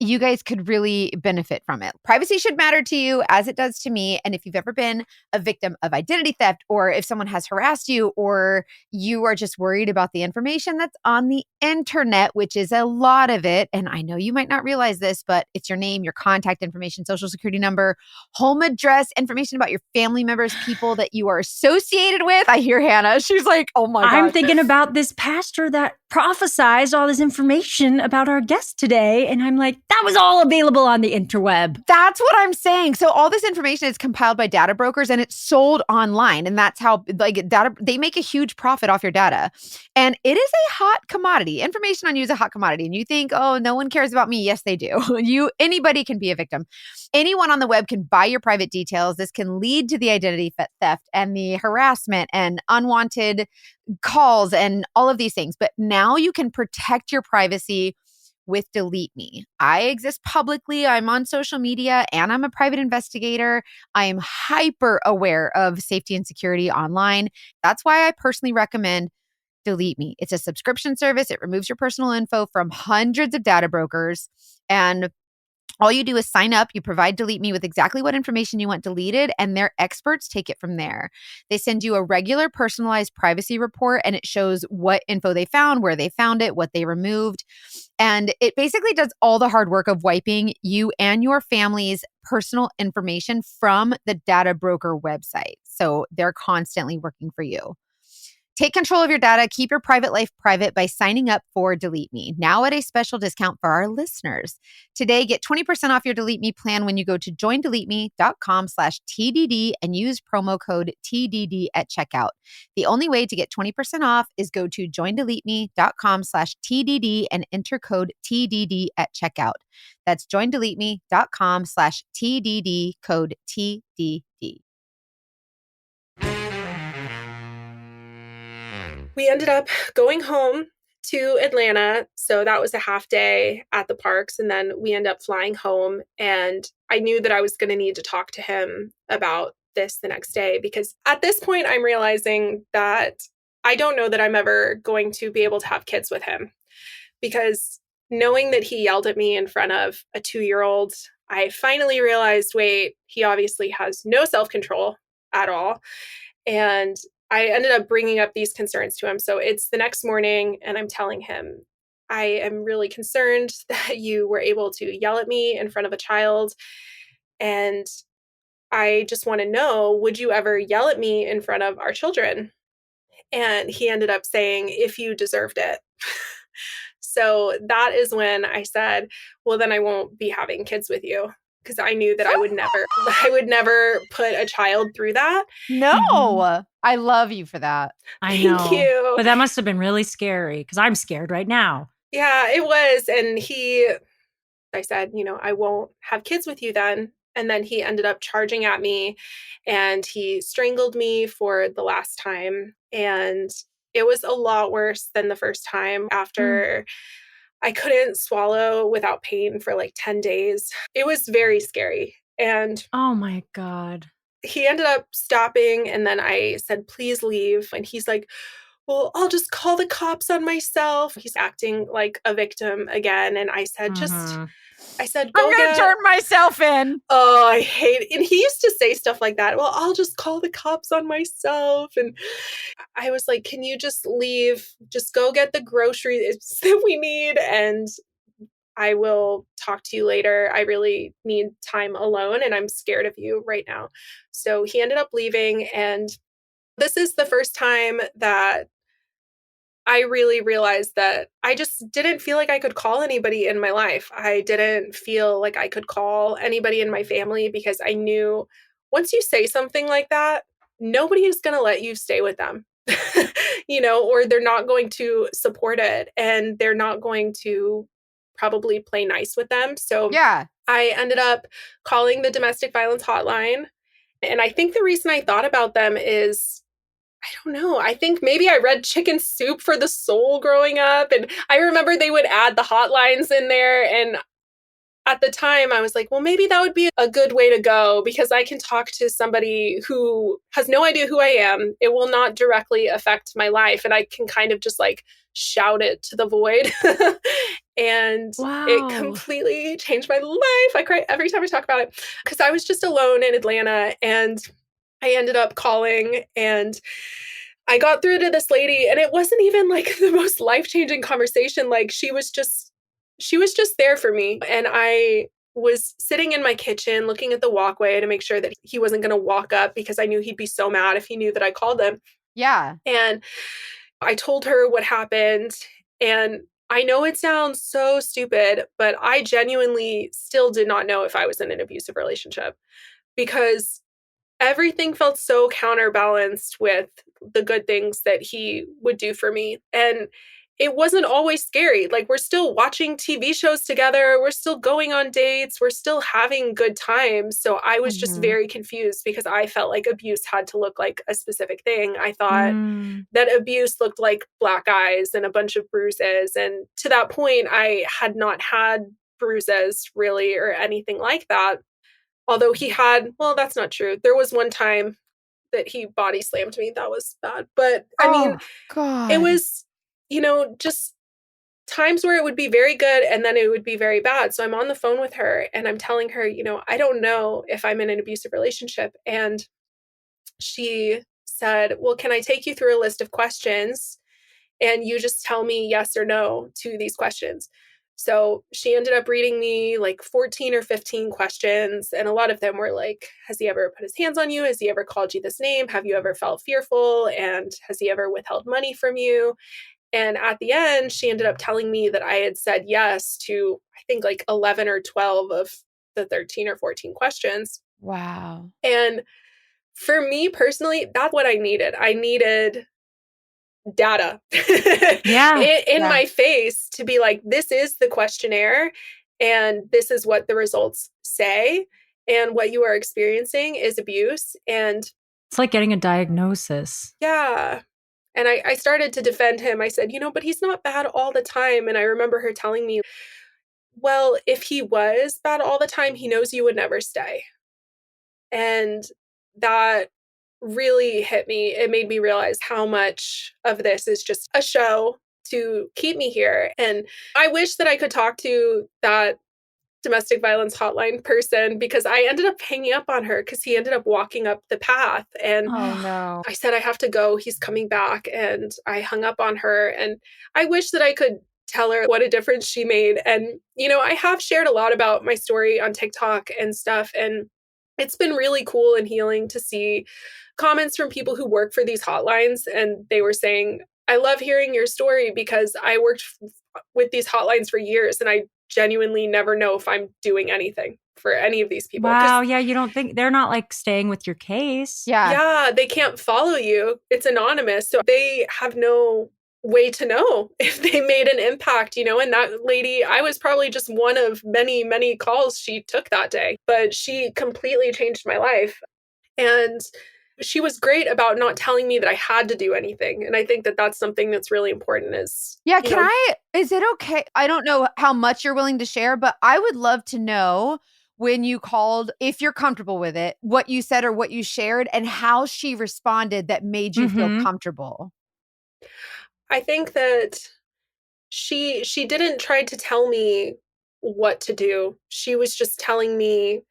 you guys could really benefit from it. Privacy should matter to you as it does to me. And if you've ever been a victim of identity theft, or if someone has harassed you, or you are just worried about the information that's on the internet, which is a lot of it. And I know you might not realize this, but it's your name, your contact information, social security number, home address, information about your family members, people that you are associated with. I hear Hannah. She's like, oh my God. I'm thinking about this pastor that prophesized all this information about our guest today. And I'm like, that was all available on the interweb. That's what I'm saying. So all this information is compiled by data brokers and it's sold online. And that's how they make a huge profit off your data. And it is a hot commodity. Information on you is a hot commodity. And you think, oh, no one cares about me. Yes, they do. Anybody can be a victim. Anyone on the web can buy your private details. This can lead to the identity theft and the harassment and unwanted calls and all of these things. But now you can protect your privacy with Delete Me. I exist publicly. I'm on social media and I'm a private investigator. I am hyper aware of safety and security online. That's why I personally recommend Delete Me. It's a subscription service. It removes your personal info from hundreds of data brokers. And all you do is sign up, you provide Delete Me with exactly what information you want deleted, and their experts take it from there. They send you a regular personalized privacy report, and it shows what info they found, where they found it, what they removed. And it basically does all the hard work of wiping you and your family's personal information from the data broker website. So they're constantly working for you. Take control of your data. Keep your private life private by signing up for Delete Me, now at a special discount for our listeners. Today, get 20% off your Delete Me plan when you go to joindeleteme.com/TDD and use promo code TDD at checkout. The only way to get 20% off is go to joindeleteme.com/TDD and enter code TDD at checkout. That's joindeleteme.com/TDD, code TDD. We ended up going home to Atlanta. So that was a half day at the parks. And then we ended up flying home. And I knew that I was going to need to talk to him about this the next day, because at this point, I'm realizing that I don't know that I'm ever going to be able to have kids with him, because knowing that he yelled at me in front of a 2-year-old, I finally realized, wait, he obviously has no self-control at all. And I ended up bringing up these concerns to him. So it's the next morning and I'm telling him, I am really concerned that you were able to yell at me in front of a child. And I just want to know, would you ever yell at me in front of our children? And he ended up saying, if you deserved it. So that is when I said, well, then I won't be having kids with you. Because I knew that I would never put a child through that. No, I love you for that. Thank you. But that must have been really scary because I'm scared right now. Yeah, it was. And I said, I won't have kids with you then. And then he ended up charging at me and he strangled me for the last time. And it was a lot worse than the first time. After I couldn't swallow without pain for like 10 days. It was very scary. And oh my God. He ended up stopping. And then I said, please leave. And he's like, well, I'll just call the cops on myself. He's acting like a victim again. And I said, go I'm going to turn myself in. Oh, I hate it. And he used to say stuff like that. Well, I'll just call the cops on myself. And I was like, can you just leave? Just go get the groceries that we need. And I will talk to you later. I really need time alone. And I'm scared of you right now. So he ended up leaving. And this is the first time that I really realized that I just didn't feel like I could call anybody in my life. I didn't feel like I could call anybody in my family because I knew once you say something like that, nobody is going to let you stay with them, or they're not going to support it and they're not going to probably play nice with them. So yeah, I ended up calling the domestic violence hotline. And I think the reason I thought about them is, I don't know. I think maybe I read Chicken Soup for the Soul growing up. And I remember they would add the hotlines in there. And at the time, I was like, well, maybe that would be a good way to go because I can talk to somebody who has no idea who I am. It will not directly affect my life. And I can kind of just like shout it to the void. And It completely changed my life. I cry every time I talk about it because I was just alone in Atlanta and I ended up calling and I got through to this lady and it wasn't even like the most life-changing conversation. Like she was just there for me. And I was sitting in my kitchen looking at the walkway to make sure that he wasn't going to walk up because I knew he'd be so mad if he knew that I called him. Yeah. And I told her what happened. And I know it sounds so stupid, but I genuinely still did not know if I was in an abusive relationship because everything felt so counterbalanced with the good things that he would do for me. And it wasn't always scary. Like we're still watching TV shows together. We're still going on dates. We're still having good times. So I was just very confused because I felt like abuse had to look like a specific thing. I thought that abuse looked like black eyes and a bunch of bruises. And to that point, I had not had bruises really or anything like that. Although he had, well, that's not true. There was one time that he body slammed me. That was bad. But I mean, God. it was, just times where it would be very good and then it would be very bad. So I'm on the phone with her and I'm telling her, I don't know if I'm in an abusive relationship. And she said, well, can I take you through a list of questions and you just tell me yes or no to these questions? So she ended up reading me like 14 or 15 questions. And a lot of them were like, has he ever put his hands on you? Has he ever called you this name? Have you ever felt fearful? And has he ever withheld money from you? And at the end, she ended up telling me that I had said yes to, I think like 11 or 12 of the 13 or 14 questions. Wow. And for me personally, that's what I needed. I needed data in my face to be like, this is the questionnaire and this is what the results say. And what you are experiencing is abuse. And it's like getting a diagnosis. Yeah. And I started to defend him. I said, but he's not bad all the time. And I remember her telling me, well, if he was bad all the time, he knows you would never stay. And that really hit me. It made me realize how much of this is just a show to keep me here. And I wish that I could talk to that domestic violence hotline person because I ended up hanging up on her because he ended up walking up the path. And no. I said, I have to go. He's coming back. And I hung up on her. And I wish that I could tell her what a difference she made. And, I have shared a lot about my story on TikTok and stuff. And it's been really cool and healing to see comments from people who work for these hotlines. And they were saying, I love hearing your story because I worked with these hotlines for years and I genuinely never know if I'm doing anything for any of these people. Wow. Yeah. You don't think they're not like staying with your case. Yeah. Yeah. They can't follow you. It's anonymous. So they have no way to know if they made an impact, and that lady, I was probably just one of many, many calls she took that day, but she completely changed my life. And she was great about not telling me that I had to do anything. And I think that that's something that's really important is, yeah. Is it okay? I don't know how much you're willing to share, but I would love to know when you called, if you're comfortable with it, what you said or what you shared and how she responded that made you feel comfortable. I think that she didn't try to tell me what to do. She was just telling me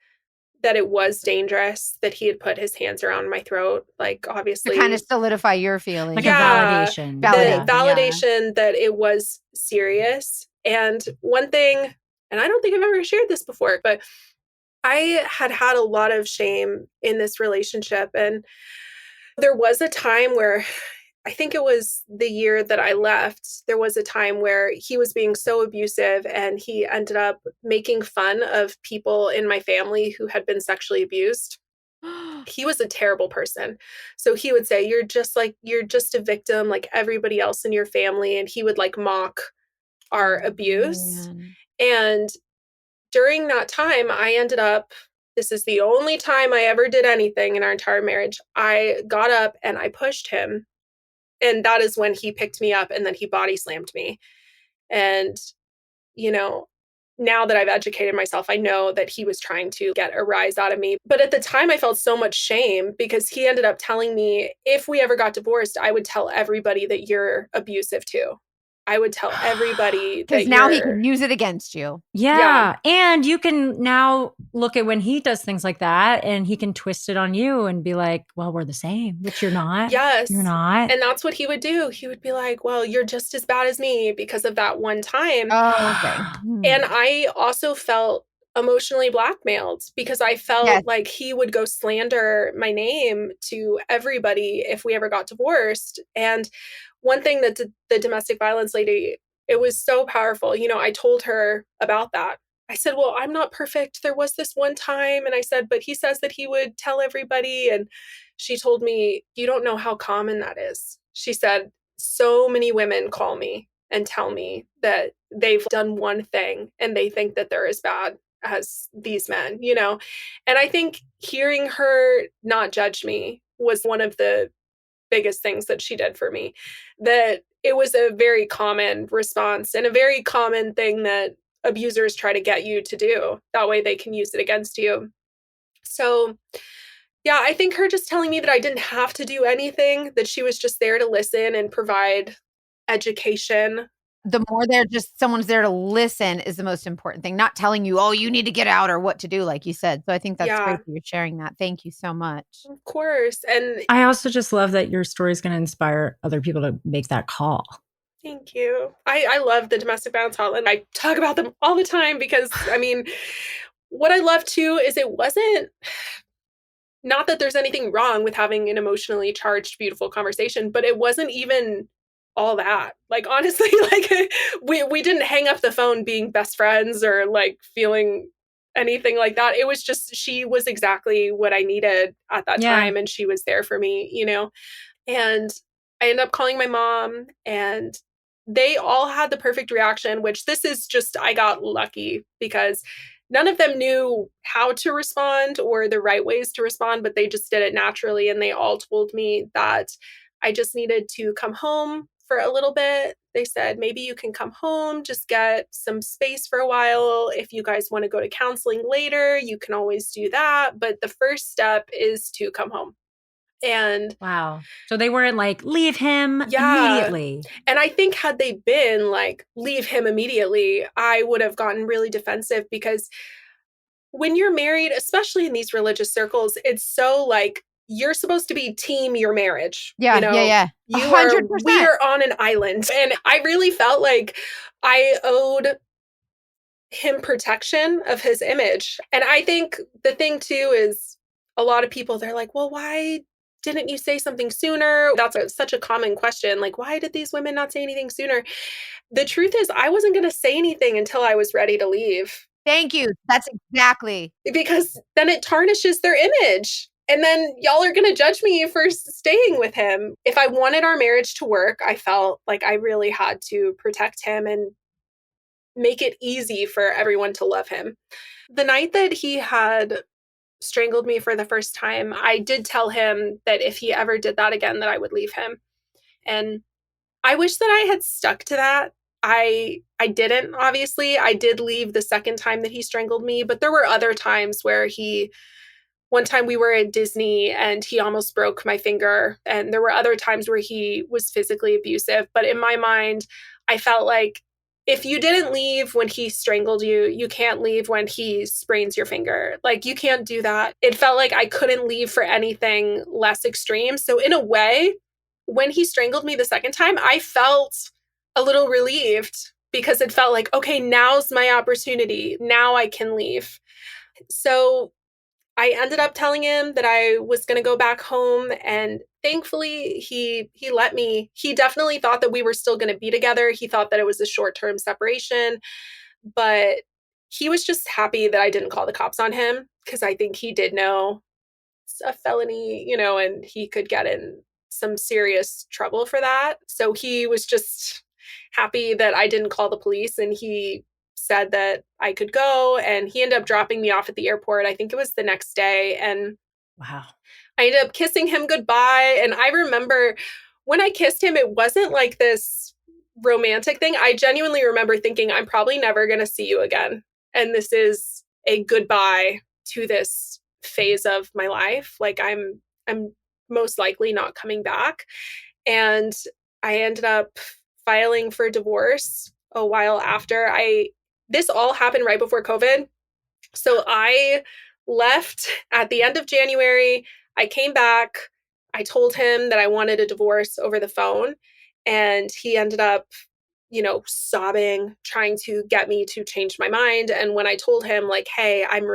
that it was dangerous, that he had put his hands around my throat. Like, obviously. To kind of solidify your feelings. Like a validation. Validation that it was serious. And one thing, and I don't think I've ever shared this before, but I had a lot of shame in this relationship. And there was a time where, I think it was the year that I left, there was a time where he was being so abusive and he ended up making fun of people in my family who had been sexually abused. He was a terrible person. So he would say, you're just a victim like everybody else in your family. And he would like mock our abuse. Man. And during that time, I ended up, this is the only time I ever did anything in our entire marriage. I got up and I pushed him. And that is when he picked me up and then he body slammed me. And, now that I've educated myself, I know that he was trying to get a rise out of me. But at the time, I felt so much shame because he ended up telling me, if we ever got divorced, I would tell everybody that you're abusive too. I would tell everybody that now he can use it against you. Yeah. And you can now look at when he does things like that and he can twist it on you and be like, well, we're the same, which you're not. Yes. You're not. And that's what he would do. He would be like, well, you're just as bad as me because of that one time. Oh, okay. And I also felt emotionally blackmailed because I felt like he would go slander my name to everybody if we ever got divorced. And one thing that the domestic violence lady, it was so powerful. I told her about that. I said, well, I'm not perfect. There was this one time. And I said, but he says that he would tell everybody. And she told me, you don't know how common that is. She said, so many women call me and tell me that they've done one thing and they think that they're as bad as these men, And I think hearing her not judge me was one of the biggest things that she did for me. That it was a very common response and a very common thing that abusers try to get you to do. That way they can use it against you. So, yeah, I think her just telling me that I didn't have to do anything, that she was just there to listen and provide education. The more someone's there to listen is the most important thing, not telling you, oh, you need to get out or what to do, like you said. So I think that's great that you're sharing that. Thank you so much. Of course. And I also just love that your story is going to inspire other people to make that call. Thank you. I love the domestic violence hotline. I talk about them all the time because, what I love too is it wasn't, not that there's anything wrong with having an emotionally charged, beautiful conversation, but it wasn't even all that. Like, honestly, like we didn't hang up the phone being best friends or like feeling anything like that. It was just, she was exactly what I needed at that time. And she was there for me, and I ended up calling my mom and they all had the perfect reaction, which this is just, I got lucky because none of them knew how to respond or the right ways to respond, but they just did it naturally. And they all told me that I just needed to come home for a little bit. They said, maybe you can come home, just get some space for a while. If you guys want to go to counseling later, you can always do that. But the first step is to come home. And wow. So they weren't like, leave him immediately. And I think had they been like, leave him immediately, I would have gotten really defensive because when you're married, especially in these religious circles, it's so like, you're supposed to be team your marriage. Yeah, you know? yeah. We are on an island. And I really felt like I owed him protection of his image. And I think the thing too is a lot of people, they're like, well, why didn't you say something sooner? That's such a common question. Like, why did these women not say anything sooner? The truth is, I wasn't going to say anything until I was ready to leave. Thank you. That's exactly. Because then it tarnishes their image. And then y'all are going to judge me for staying with him. If I wanted our marriage to work, I felt like I really had to protect him and make it easy for everyone to love him. The night that he had strangled me for the first time, I did tell him that if he ever did that again, that I would leave him. And I wish that I had stuck to that. I didn't, obviously. I did leave the second time that he strangled me, but there were other times where one time we were at Disney and he almost broke my finger. And there were other times where he was physically abusive. But in my mind, I felt like if you didn't leave when he strangled you, you can't leave when he sprains your finger. Like, you can't do that. It felt like I couldn't leave for anything less extreme. So in a way, when he strangled me the second time, I felt a little relieved because it felt like, okay, now's my opportunity. Now I can leave. So I ended up telling him that I was going to go back home, and thankfully he let me. He definitely thought that we were still going to be together. He thought that it was a short-term separation, but he was just happy that I didn't call the cops on him because I think he did know it's a felony, and he could get in some serious trouble for that. So he was just happy that I didn't call the police, and he said that I could go, and he ended up dropping me off at the airport. I think it was the next day. And wow, I ended up kissing him goodbye. And I remember when I kissed him, it wasn't like this romantic thing. I genuinely remember thinking, I'm probably never going to see you again. And this is a goodbye to this phase of my life. Like, I'm most likely not coming back. And I ended up filing for divorce a while after. This all happened right before COVID. So I left at the end of January. I came back. I told him that I wanted a divorce over the phone. And he ended up, sobbing, trying to get me to change my mind. And when I told him, like, hey, I'm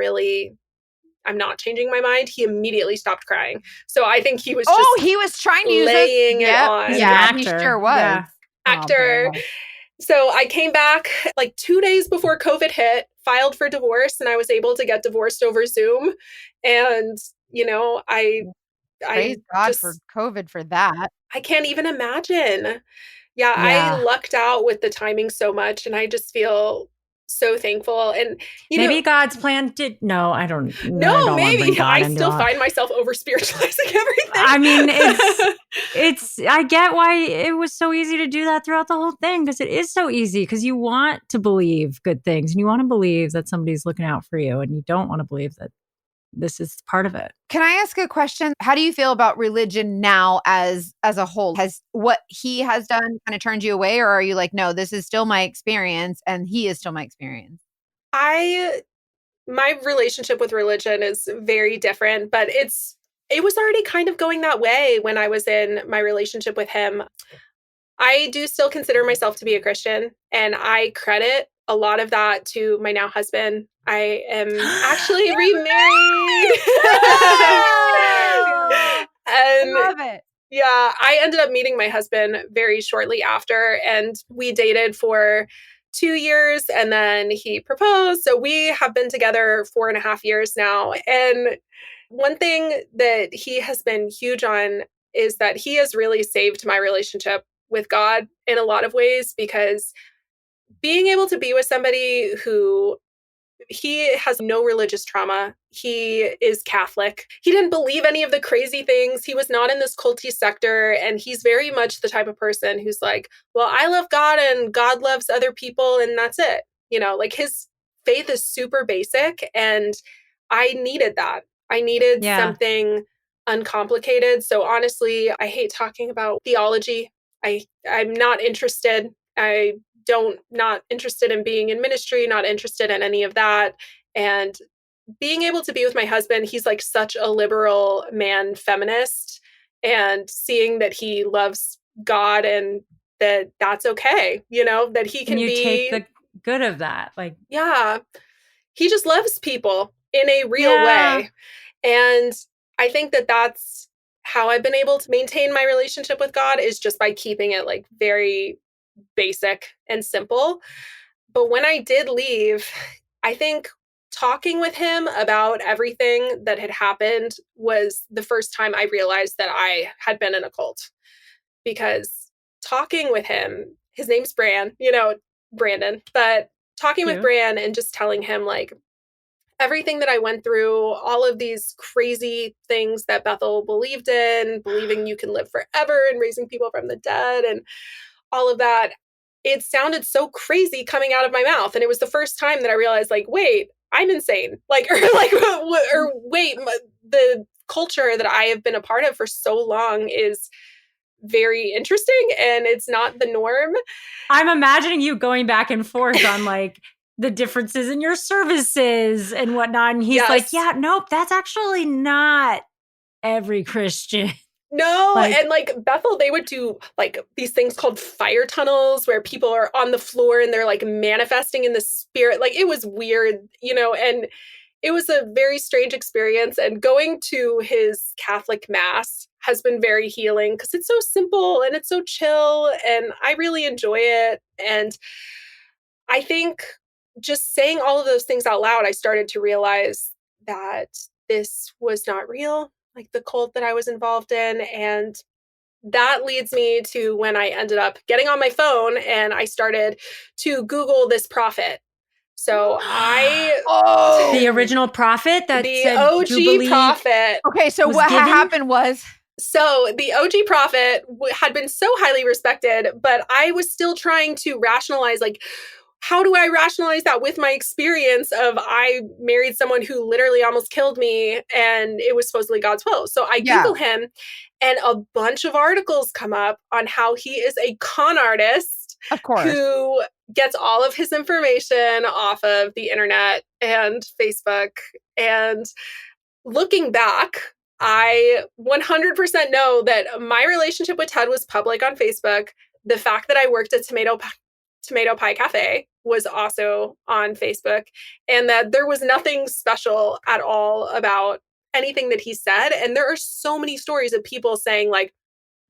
not changing my mind, he immediately stopped crying. So I think he was he was trying to use laying it on. Yeah, he sure was. Yeah. Actor. So I came back like 2 days before COVID hit, filed for divorce, and I was able to get divorced over Zoom. And, praise God for COVID for that. I can't even imagine. Yeah, I lucked out with the timing so much, and I just feel so thankful. And maybe God's plan did. No, I don't. No, maybe I still find myself over spiritualizing everything. I mean, it's. I get why it was so easy to do that throughout the whole thing, because it is so easy. Because you want to believe good things, and you want to believe that somebody's looking out for you, and you don't want to believe that this is part of it. Can I ask a question? How do you feel about religion now as a whole? Has what he has done kind of turned you away, or are you like, no, this is still my experience and he is still my experience? My relationship with religion is very different, but it was already kind of going that way when I was in my relationship with him. I do still consider myself to be a Christian, and I credit a lot of that to my now husband. I am actually remarried. I love it. Yeah, I ended up meeting my husband very shortly after, and we dated for 2 years, and then he proposed. So we have been together 4.5 years now. And one thing that he has been huge on is that he has really saved my relationship with God in a lot of ways, because being able to be with somebody who he has no religious trauma. He is Catholic. He didn't believe any of the crazy things. He was not in this culty sector. And he's very much the type of person who's like, well, I love God and God loves other people, and that's it. Like, his faith is super basic. And I needed that. I needed something uncomplicated. So honestly, I hate talking about theology. I'm not interested. Not interested in being in ministry, not interested in any of that. And being able to be with my husband, he's like such a liberal man feminist, and seeing that he loves God and that's okay, that he can take the good of that. Like, yeah, he just loves people in a real way. And I think that that's how I've been able to maintain my relationship with God, is just by keeping it like very basic and simple. But when I did leave, I think talking with him about everything that had happened was the first time I realized that I had been in a cult. Because talking with him, his name's Brandon, but talking with Bran and just telling him like everything that I went through, all of these crazy things that Bethel believed in, believing you can live forever and raising people from the dead and all of that, it sounded so crazy coming out of my mouth. And it was the first time that I realized, like, wait, I'm insane. Like, or wait, the culture that I have been a part of for so long is very interesting and it's not the norm. I'm imagining you going back and forth on like the differences in your services and whatnot. And he's like, yeah, nope, that's actually not every Christian. No, and like Bethel, they would do like these things called fire tunnels where people are on the floor and they're like manifesting in the spirit. Like it was weird, and it was a very strange experience. And going to his Catholic Mass has been very healing because it's so simple and it's so chill and I really enjoy it. And I think just saying all of those things out loud, I started to realize that this was not real, like the cult that I was involved in. And that leads me to when I ended up getting on my phone and I started to Google this prophet. So the original prophet that the said OG Jubilee prophet. Okay, so what happened was. So the OG prophet had been so highly respected, but I was still trying to rationalize, like, how do I rationalize that with my experience of I married someone who literally almost killed me and it was supposedly God's will. So I Google him and a bunch of articles come up on how he is a con artist, of course, who gets all of his information off of the internet and Facebook. And looking back, I 100% know that my relationship with Ted was public on Facebook. The fact that I worked at Tomato Pie Cafe was also on Facebook, and that there was nothing special at all about anything that he said. And there are so many stories of people saying, like,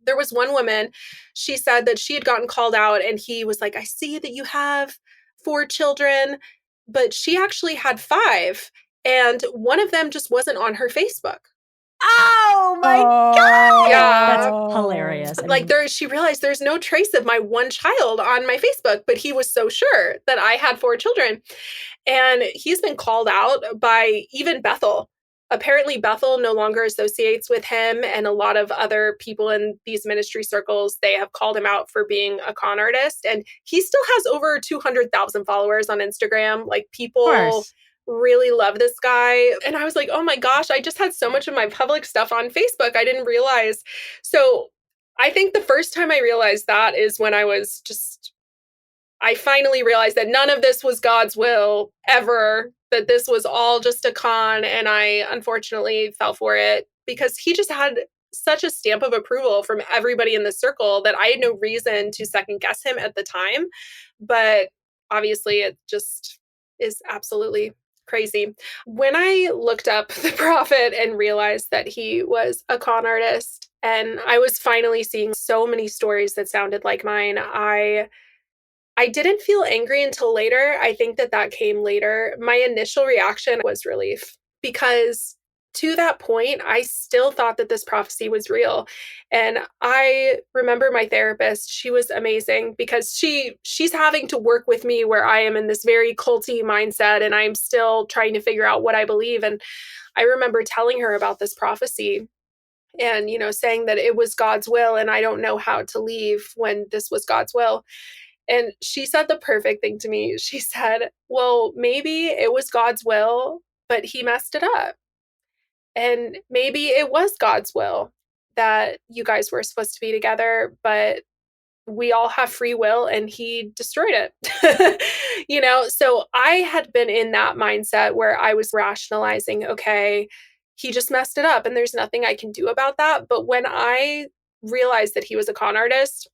there was one woman, she said that she had gotten called out and he was like, I see that you have 4 children, but she actually had 5. And one of them just wasn't on her Facebook. Oh my God. Yeah. That's hilarious. Like she realized there's no trace of my one child on my Facebook, but he was so sure that I had 4 children. And he's been called out by even Bethel. Apparently Bethel no longer associates with him, and a lot of other people in these ministry circles, they have called him out for being a con artist. And he still has over 200,000 followers on Instagram. Like people really love this guy. And I was like, oh my gosh, I just had so much of my public stuff on Facebook. I didn't realize. So I think the first time I realized that is when I finally realized that none of this was God's will ever, that this was all just a con. And I unfortunately fell for it because he just had such a stamp of approval from everybody in the circle that I had no reason to second guess him at the time. But obviously it just is absolutely crazy. When I looked up the prophet and realized that he was a con artist, and I was finally seeing so many stories that sounded like mine, I didn't feel angry until later. I think that came later. My initial reaction was relief, because to that point, I still thought that this prophecy was real. And I remember my therapist, she was amazing because she's having to work with me where I am in this very culty mindset and I'm still trying to figure out what I believe. And I remember telling her about this prophecy and, saying that it was God's will and I don't know how to leave when this was God's will. And she said the perfect thing to me. She said, well, maybe it was God's will, but he messed it up. And maybe it was God's will that you guys were supposed to be together, but we all have free will and he destroyed it. So I had been in that mindset where I was rationalizing, okay, he just messed it up and there's nothing I can do about that. But when I realized that he was a con artist,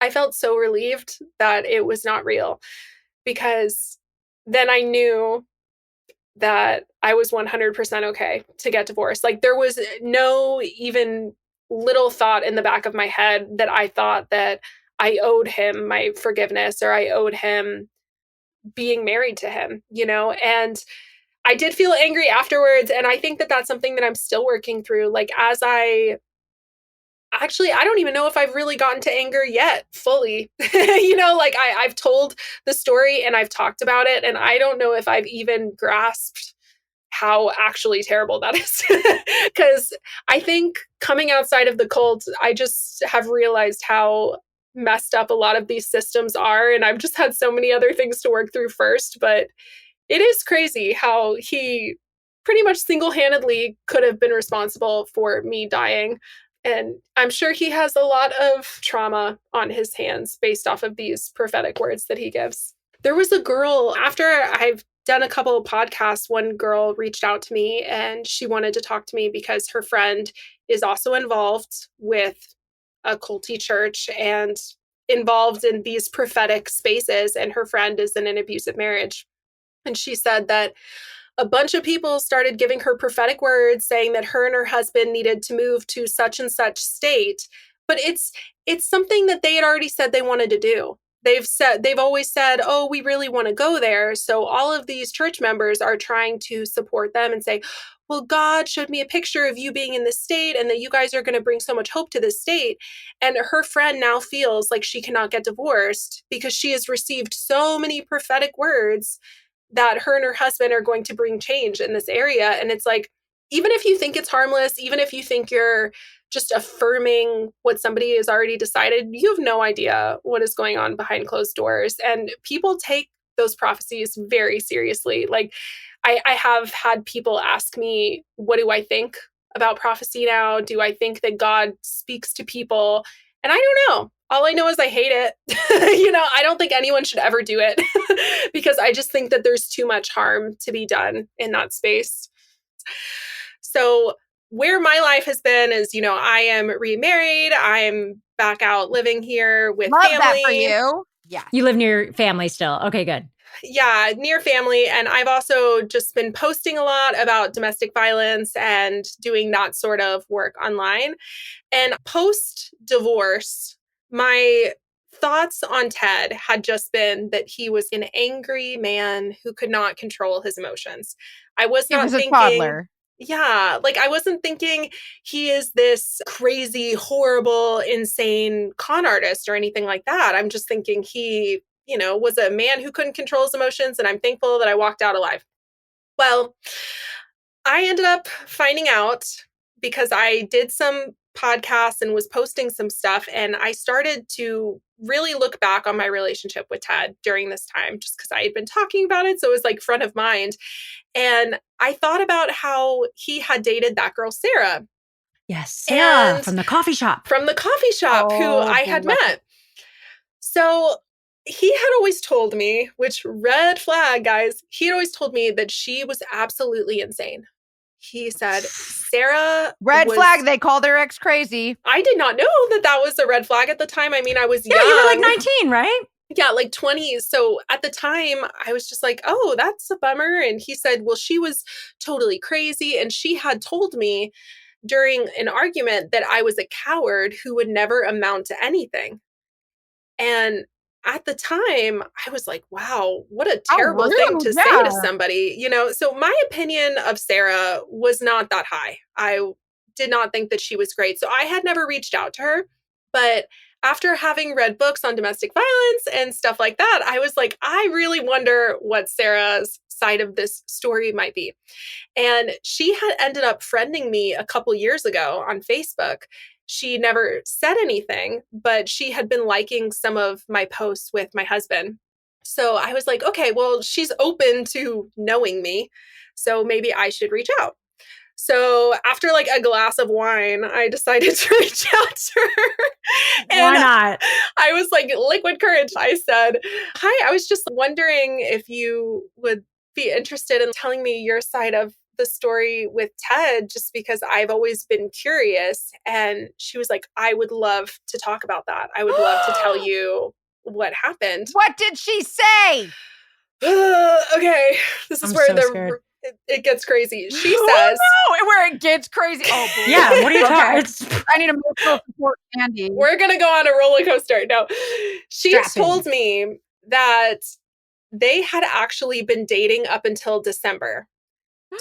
I felt so relieved that it was not real, because then I knew that I was 100% okay to get divorced. Like, there was no even little thought in the back of my head that I thought that I owed him my forgiveness or I owed him being married to him, and I did feel angry afterwards. And I think that that's something that I'm still working through. Like, I don't even know if I've really gotten to anger yet fully. I've told the story and I've talked about it, and I don't know if I've even grasped how actually terrible that is. Because I think coming outside of the cult, I just have realized how messed up a lot of these systems are. And I've just had so many other things to work through first. But it is crazy how he pretty much single-handedly could have been responsible for me dying. And I'm sure he has a lot of trauma on his hands based off of these prophetic words that he gives. There was a girl, after I've done a couple of podcasts, one girl reached out to me and she wanted to talk to me because her friend is also involved with a culty church and involved in these prophetic spaces. And her friend is in an abusive marriage. And she said that a bunch of people started giving her prophetic words saying that her and her husband needed to move to such and such state. But it's something that they had already said they wanted to do. They've always said, oh, we really want to go there. So all of these church members are trying to support them and say, well, God showed me a picture of you being in this state and that you guys are going to bring so much hope to this state. And her friend now feels like she cannot get divorced because she has received so many prophetic words that her and her husband are going to bring change in this area. And it's like, even if you think it's harmless, even if you think you're just affirming what somebody has already decided, you have no idea what is going on behind closed doors. And people take those prophecies very seriously. Like, I have had people ask me, what do I think about prophecy now? Do I think that God speaks to people? And I don't know. All I know is I hate it. I don't think anyone should ever do it because I just think that there's too much harm to be done in that space. So where my life has been is, I am remarried. I'm back out living here with Love family. That for you. Yeah. You live near your family still. Okay, good. Yeah, near family. And I've also just been posting a lot about domestic violence and doing that sort of work online. And post-divorce, my thoughts on Ted had just been that he was an angry man who could not control his emotions. I was not thinking, a toddler. Yeah, like I wasn't thinking he is this crazy, horrible, insane con artist or anything like that. I'm just thinking he, was a man who couldn't control his emotions, and I'm thankful that I walked out alive. Well, I ended up finding out because I did some podcasts and was posting some stuff, and I started to really look back on my relationship with Ted during this time just because I had been talking about it. So it was like front of mind. And I thought about how he had dated that girl, Sarah. Yes, Sarah from the coffee shop. From the coffee shop who I had met. So he had always told me, which red flag, guys, he had always told me that she was absolutely insane. He said, Sarah. Red flag, they called her ex crazy. I did not know that that was a red flag at the time. I mean, I was young. Yeah, you were like 19, right? Yeah, like 20s. So at the time, I was just like, oh, that's a bummer. And he said, well, she was totally crazy. And she had told me during an argument that I was a coward who would never amount to anything. And at the time, I was like, wow, what a terrible thing to say to somebody, So my opinion of Sarah was not that high. I did not think that she was great. So I had never reached out to her. But after having read books on domestic violence and stuff like that, I was like, I really wonder what Sarah's side of this story might be. And she had ended up friending me a couple years ago on Facebook. She never said anything, but she had been liking some of my posts with my husband. So I was like, okay, well, she's open to knowing me, so maybe I should reach out. So after like a glass of wine, I decided to reach out to her. And why not? I was like, liquid courage. I said, hi, I was just wondering if you would be interested in telling me your side of the story with Ted, just because I've always been curious. And she was like, I would love to talk about that. I would love to tell you what happened. What did she say? Okay, this is where it gets crazy. She says, where it gets crazy. Oh, boy. Yeah, what are you talking? I need emotional support, Andy. We're gonna go on a roller coaster. No, she told me that they had actually been dating up until December.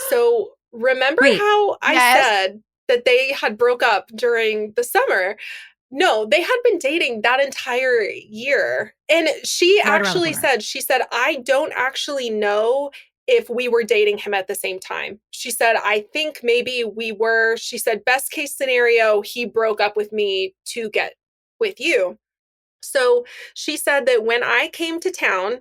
So remember how I said that they had broke up during the summer? No, they had been dating that entire year. And she actually said, I don't actually know if we were dating him at the same time. She said, I think maybe we were. She said, best case scenario, he broke up with me to get with you. So she said that when I came to town,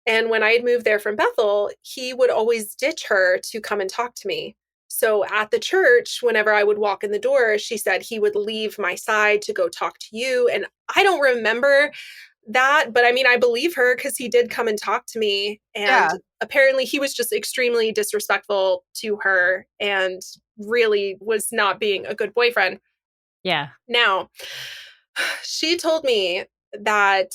and when I had moved there from Bethel, he would always ditch her to come and talk to me. So at the church, whenever I would walk in the door, she said he would leave my side to go talk to you. And I don't remember that, but I mean, I believe her because he did come and talk to me. And apparently he was just extremely disrespectful to her and really was not being a good boyfriend. Yeah. Now, she told me that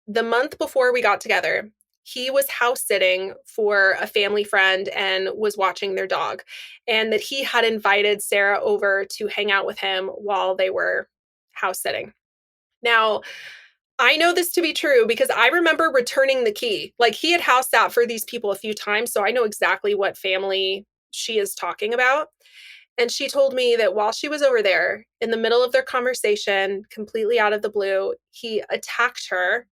the month before we got together, he was house sitting for a family friend and was watching their dog, and that he had invited Sarah over to hang out with him while they were house sitting. Now, I know this to be true because I remember returning the key. Like, he had house sat for these people a few times, so I know exactly what family she is talking about. And she told me that while she was over there, in the middle of their conversation, completely out of the blue, he attacked her,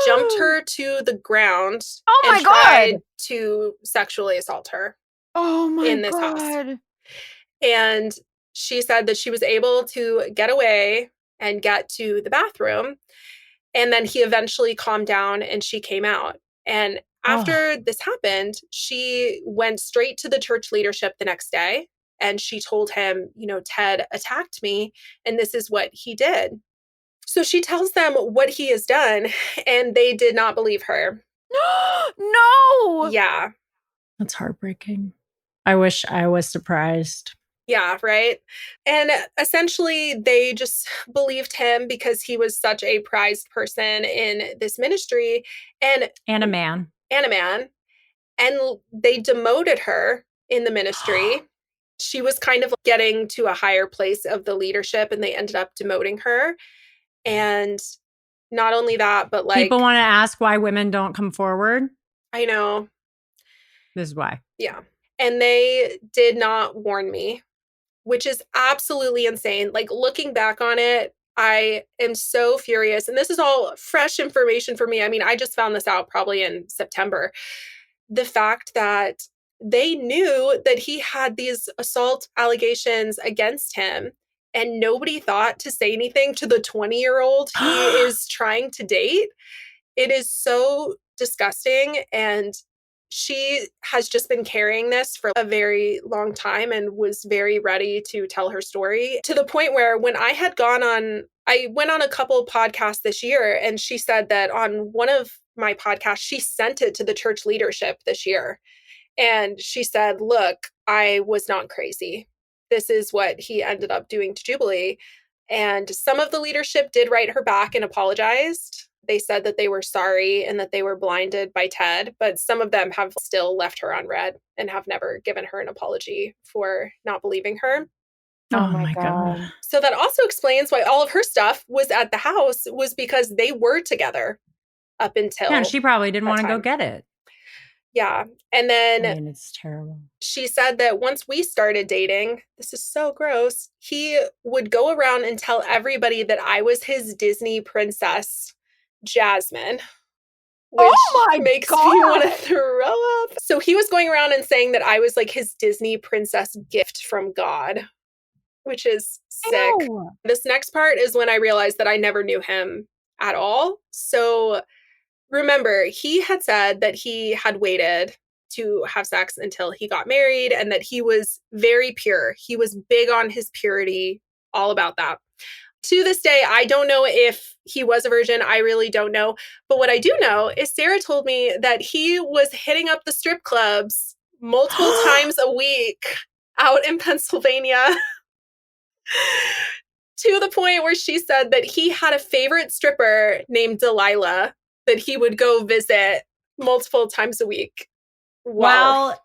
jumped her to the ground, and tried to sexually assault her. Oh my in this house. And she said that she was able to get away and get to the bathroom. And then he eventually calmed down and she came out. And after this happened, she went straight to the church leadership the next day. And she told him, Ted attacked me and this is what he did. So she tells them what he has done and they did not believe her. No! Yeah. That's heartbreaking. I wish I was surprised. Yeah, right? And essentially, they just believed him because he was such a prized person in this ministry. And a man. And they demoted her in the ministry. She was kind of getting to a higher place of the leadership, and they ended up demoting her. And not only that, but people want to ask why women don't come forward. I know. This is why. Yeah. And they did not warn me, which is absolutely insane. Like, looking back on it, I am so furious. And this is all fresh information for me. I mean, I just found this out probably in September. The fact that they knew that he had these assault allegations against him and nobody thought to say anything to the 20-year-old he is trying to date. It is so disgusting. And she has just been carrying this for a very long time and was very ready to tell her story, to the point where when I went on a couple of podcasts this year, and she said that on one of my podcasts, she sent it to the church leadership this year. And she said, look, I was not crazy. This is what he ended up doing to Jubilee. And some of the leadership did write her back and apologized. They said that they were sorry and that they were blinded by Ted, but some of them have still left her on red and have never given her an apology for not believing her. Oh my God. So that also explains why all of her stuff was at the house, was because they were together up until. Yeah, and she probably didn't want to go get it. Yeah. And then it's terrible. She said that once we started dating, this is so gross, he would go around and tell everybody that I was his Disney princess, Jasmine, which makes me want to throw up. So he was going around and saying that I was like his Disney princess gift from God, which is sick. Ew. This next part is when I realized that I never knew him at all. So remember, he had said that he had waited to have sex until he got married, and that he was very pure. He was big on his purity, all about that. To this day, I don't know if he was a virgin. I really don't know. But what I do know is Sarah told me that he was hitting up the strip clubs multiple times a week out in Pennsylvania to the point where she said that he had a favorite stripper named Delilah that he would go visit multiple times a week. While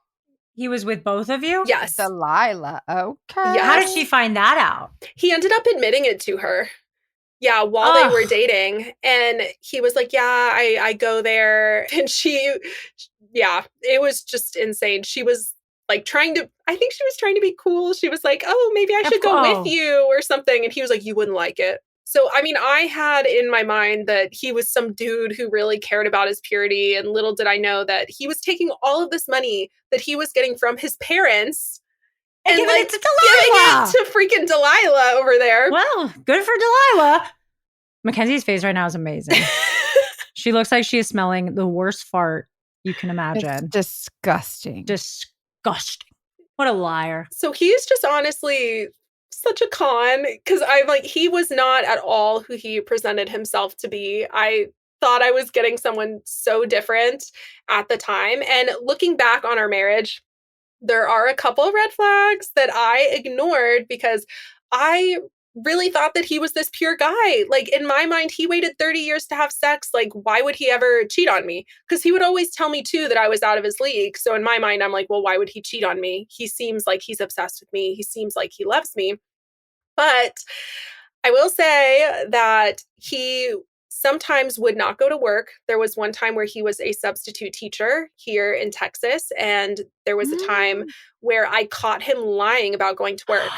he was with both of you? Yes. Delilah. Okay. Yes. How did she find that out? He ended up admitting it to her. Yeah, while they were dating. And he was like, yeah, I go there. And it was just insane. She was like I think she was trying to be cool. She was like, oh, maybe I should go with you or something. And he was like, you wouldn't like it. So, I mean, I had in my mind that he was some dude who really cared about his purity. And little did I know that he was taking all of this money that he was getting from his parents and giving like it to Delilah. giving it to freaking Delilah over there. Well, good for Delilah. Mackenzie's face right now is amazing. She looks like she is smelling the worst fart you can imagine. It's disgusting. Disgusting. What a liar. So he's just honestly such a con, because I'm like, he was not at all who he presented himself to be. I thought I was getting someone so different at the time. And looking back on our marriage, there are a couple of red flags that I ignored because I really thought that he was this pure guy. Like, in my mind, he waited 30 years to have sex. Like, why would he ever cheat on me? Because he would always tell me too that I was out of his league. So in my mind, I'm like, well, why would he cheat on me? He seems like he's obsessed with me. He seems like he loves me. But I will say that he sometimes would not go to work. There was one time where he was a substitute teacher here in Texas. And there was a time where I caught him lying about going to work.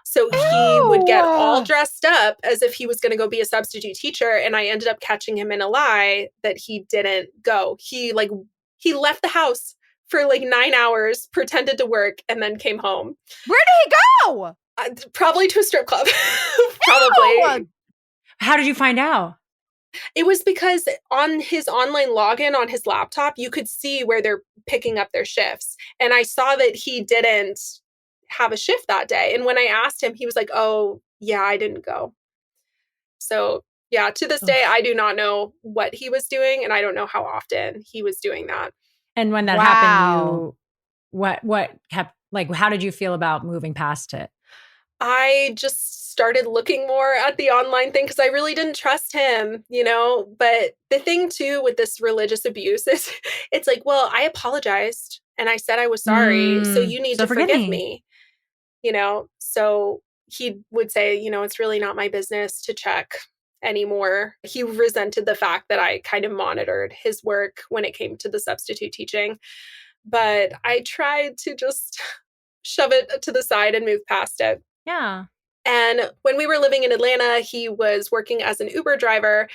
So he would get all dressed up as if he was going to go be a substitute teacher. And I ended up catching him in a lie that he didn't go. He left the house for like 9 hours, pretended to work, and then came home. Where did he go? Probably to a strip club. Probably. Ew! How did you find out? It was because on his online login on his laptop, you could see where they're picking up their shifts. And I saw that he didn't have a shift that day. And when I asked him, he was like, oh, yeah, I didn't go. So, yeah, to this day, I do not know what he was doing. And I don't know how often he was doing that. And when that happened, what kept, like, how did you feel about moving past it? I just started looking more at the online thing because I really didn't trust him, you know? But the thing too with this religious abuse is it's like, well, I apologized and I said I was sorry. So you need to forgive me, you know? So he would say, you know, it's really not my business to check anymore. He resented the fact that I kind of monitored his work when it came to the substitute teaching. But I tried to just shove it to the side and move past it. Yeah. And when we were living in Atlanta, he was working as an Uber driver.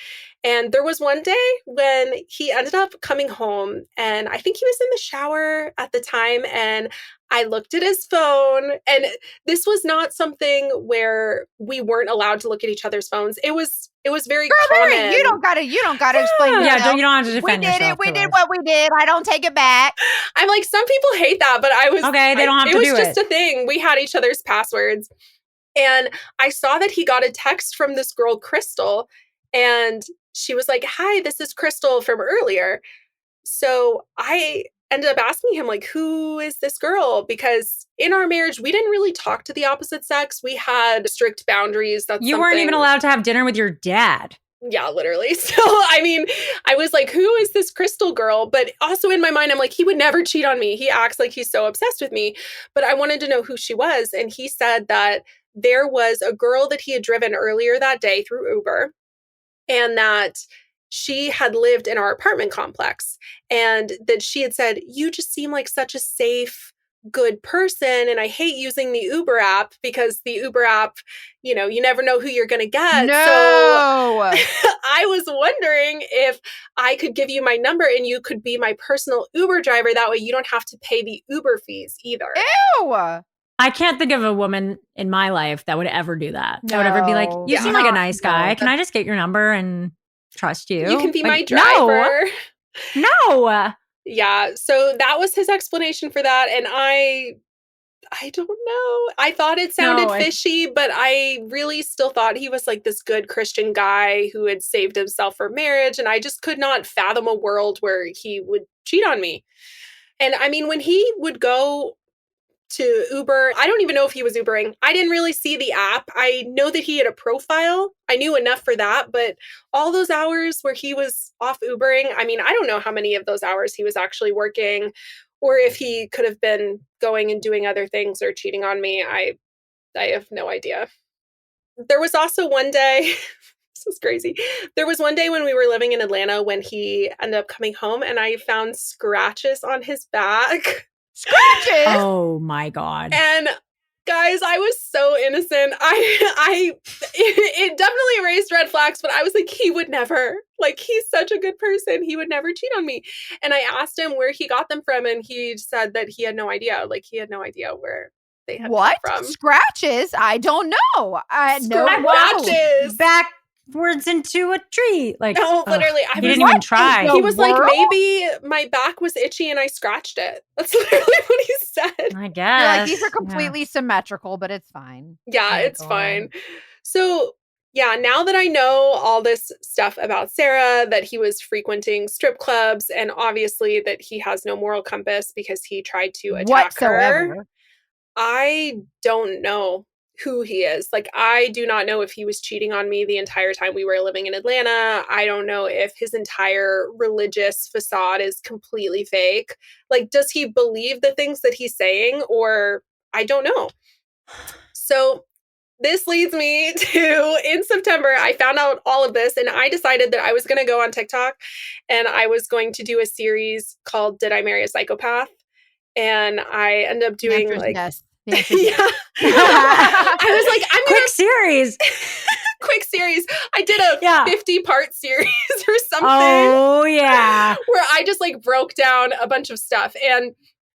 And there was one day when he ended up coming home, and I think he was in the shower at the time. And I looked at his phone, and this was not something where we weren't allowed to look at each other's phones. It was very common. You don't gotta explain yourself. Yeah, you don't have to defend yourself. We did what we did. I don't take it back. I'm like, some people hate that, but I was okay. They don't have to do it. It was just a thing. We had each other's passwords. And I saw that he got a text from this girl, Crystal, and she was like, hi, this is Crystal from earlier. So I ended up asking him, like, who is this girl? Because in our marriage, we didn't really talk to the opposite sex. We had strict boundaries. You weren't even allowed to have dinner with your dad. Yeah, literally. So, I mean, I was like, who is this Crystal girl? But also in my mind, I'm like, he would never cheat on me. He acts like he's so obsessed with me. But I wanted to know who she was. And he said that there was a girl that he had driven earlier that day through Uber, and that she had lived in our apartment complex, and that she had said, you just seem like such a safe, good person. And I hate using the Uber app because the Uber app, you know, you never know who you're going to get. No. So I was wondering if I could give you my number and you could be my personal Uber driver. That way you don't have to pay the Uber fees either. Ew. I can't think of a woman in my life that would ever do that. That would ever be like, you seem like a nice guy. Can I just get your number and trust you? You can be like, my driver. No. Yeah. So that was his explanation for that. And I don't know. I thought it sounded fishy, but I really still thought he was like this good Christian guy who had saved himself for marriage. And I just could not fathom a world where he would cheat on me. And I mean, when he would go to Uber, I don't even know if he was Ubering. I didn't really see the app. I know that he had a profile. I knew enough for that. But all those hours where he was off Ubering, I mean, I don't know how many of those hours he was actually working, or if he could have been going and doing other things or cheating on me. I have no idea. There was also one day, this is crazy. There was one day when we were living in Atlanta when he ended up coming home and I found scratches on his back. Scratches? Oh my God. And guys, I was so innocent. It definitely raised red flags, but I was like, he would never. Like, he's such a good person. He would never cheat on me. And I asked him where he got them from, and he said that he had no idea. Like, he had no idea where they had come from. Scratches? I don't know. Scratches. Backwards into a tree. Like, no, literally. He didn't even try. He was like, maybe my back was itchy and I scratched it. That's literally what he said. I guess. Like, these are completely symmetrical, but it's fine. Yeah, it's fine. So, yeah, now that I know all this stuff about Sarah, that he was frequenting strip clubs, and obviously that he has no moral compass because he tried to attack her, I don't know who he is. Like, I do not know if he was cheating on me the entire time we were living in Atlanta. I don't know if his entire religious facade is completely fake. Like, does he believe the things that he's saying, or I don't know. So this leads me to, in September, I found out all of this and I decided that I was going to go on TikTok and I was going to do a series called Did I Marry a Psychopath? And I ended up doing yes. Yeah. I was like, I'm quick series. Quick series. I did a 50-part series or something. Oh, yeah. Where I just like broke down a bunch of stuff. And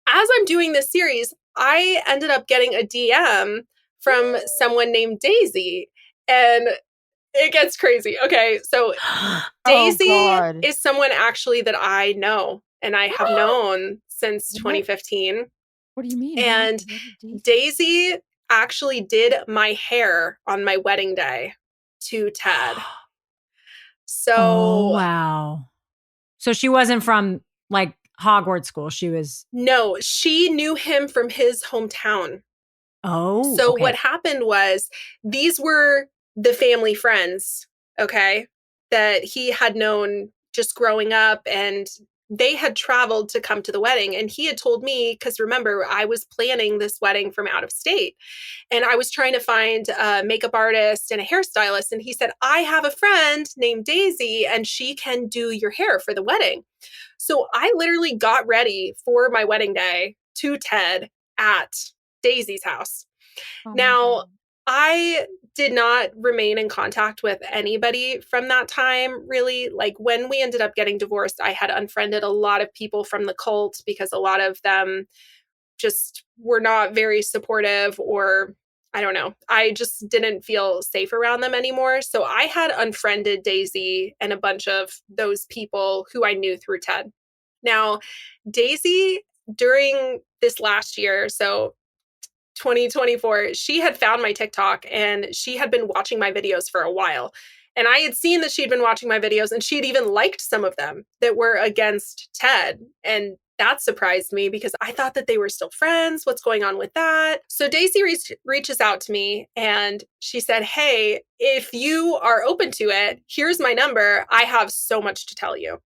as I'm doing this series, I ended up getting a DM from someone named Daisy. And it gets crazy. Okay. So Daisy is someone actually that I know and I have known since 2015. What do you mean? And Daisy actually did my hair on my wedding day to Ted. So wow. So she wasn't from like Hogwarts school. She was. No, she knew him from his hometown. Oh. So what happened was these were the family friends, okay, that he had known just growing up, and they had traveled to come to the wedding. And he had told me, because remember, I was planning this wedding from out of state and I was trying to find a makeup artist and a hairstylist. And he said, I have a friend named Daisy and she can do your hair for the wedding. So I literally got ready for my wedding day to Ted at Daisy's house. Now, I did not remain in contact with anybody from that time, really. Like, when we ended up getting divorced, I had unfriended a lot of people from the cult because a lot of them just were not very supportive, or I don't know. I just didn't feel safe around them anymore. So I had unfriended Daisy and a bunch of those people who I knew through Ted. Now, Daisy, during this last year, so 2024, she had found my TikTok and she had been watching my videos for a while. And I had seen that she'd been watching my videos and she'd even liked some of them that were against Ted. And that surprised me because I thought that they were still friends. What's going on with that? So Daisy reaches out to me and she said, hey, if you are open to it, here's my number. I have so much to tell you.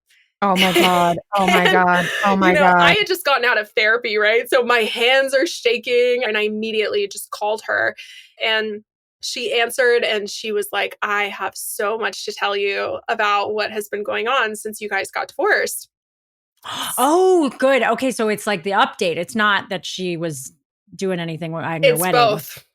Oh my God. Oh my God. Oh my God. I had just gotten out of therapy, right? So my hands are shaking and I immediately just called her and she answered and she was like, I have so much to tell you about what has been going on since you guys got divorced. Oh, good. Okay. So it's like the update. It's not that she was doing anything on your wedding. It's both.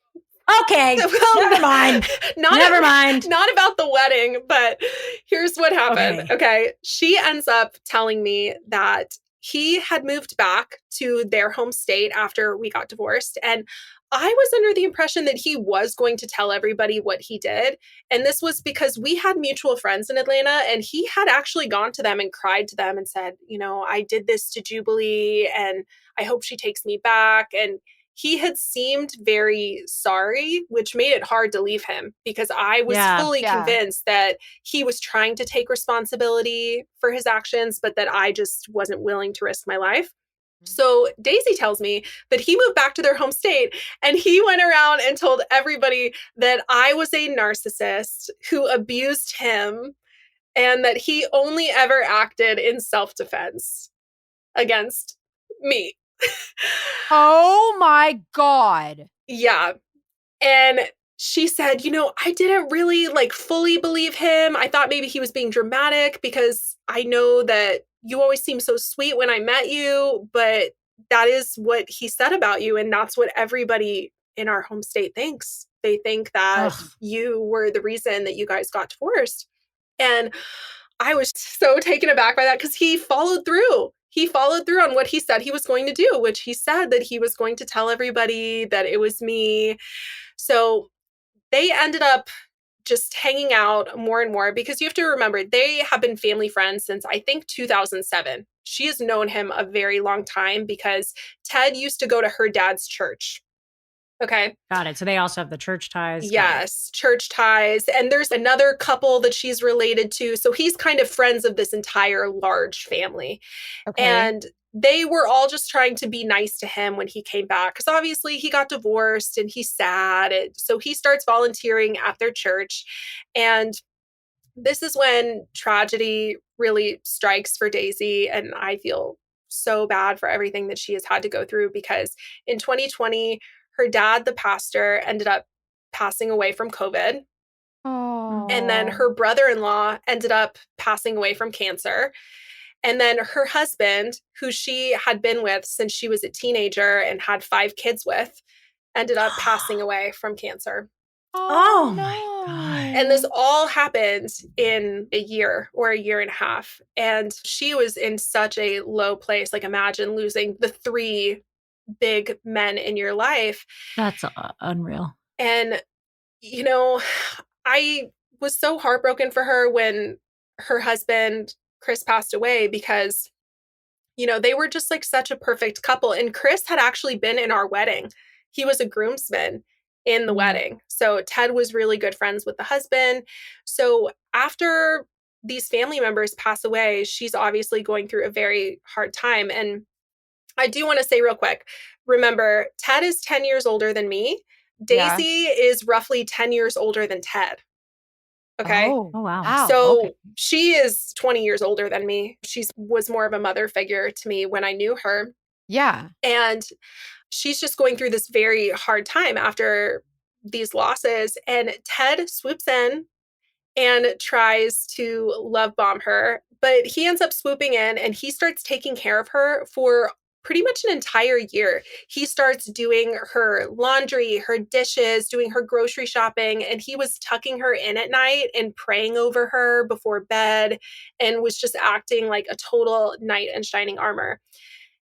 Okay. Well, never mind. Never mind. Not about the wedding, but here's what happened. Okay. She ends up telling me that he had moved back to their home state after we got divorced. And I was under the impression that he was going to tell everybody what he did. And this was because we had mutual friends in Atlanta, and he had actually gone to them and cried to them and said, I did this to Jubilee and I hope she takes me back. And he had seemed very sorry, which made it hard to leave him because I was fully convinced that he was trying to take responsibility for his actions, but that I just wasn't willing to risk my life. So Daisy tells me that he moved back to their home state and he went around and told everybody that I was a narcissist who abused him and that he only ever acted in self-defense against me. Oh my God. Yeah. And she said, I didn't really fully believe him. I thought maybe he was being dramatic because I know that you always seem so sweet when I met you, but that is what he said about you. And that's what everybody in our home state thinks. They think that you were the reason that you guys got divorced. And I was so taken aback by that because he followed through. He followed through on what he said he was going to do, which he said that he was going to tell everybody that it was me. So they ended up just hanging out more and more because you have to remember, they have been family friends since I think 2007. She has known him a very long time because Ted used to go to her dad's church. Okay. Got it. So they also have the church ties. Yes, church ties. And there's another couple that she's related to. So he's kind of friends of this entire large family. Okay. And they were all just trying to be nice to him when he came back because obviously he got divorced and he's sad. And so he starts volunteering at their church. And this is when tragedy really strikes for Daisy. And I feel so bad for everything that she has had to go through because in 2020, her dad, the pastor, ended up passing away from COVID. Oh. And then her brother-in-law ended up passing away from cancer. And then her husband, who she had been with since she was a teenager and had 5 kids with, ended up passing away from cancer. Oh my God. And this all happened in a year or a year and a half. And she was in such a low place. Imagine losing the 3 big men in your life. That's unreal. And, I was so heartbroken for her when her husband, Chris, passed away because, they were just such a perfect couple. And Chris had actually been in our wedding. He was a groomsman in the wedding. So Ted was really good friends with the husband. So after these family members pass away, she's obviously going through a very hard time. And I do want to say real quick, remember, Ted is 10 years older than me. Daisy is roughly 10 years older than Ted. Okay. Oh wow. So she is 20 years older than me. She was more of a mother figure to me when I knew her. Yeah. And she's just going through this very hard time after these losses. And Ted swoops in and tries to love bomb her. But he ends up swooping in and he starts taking care of her for pretty much an entire year. He starts doing her laundry, her dishes, doing her grocery shopping, and he was tucking her in at night and praying over her before bed and was just acting like a total knight in shining armor.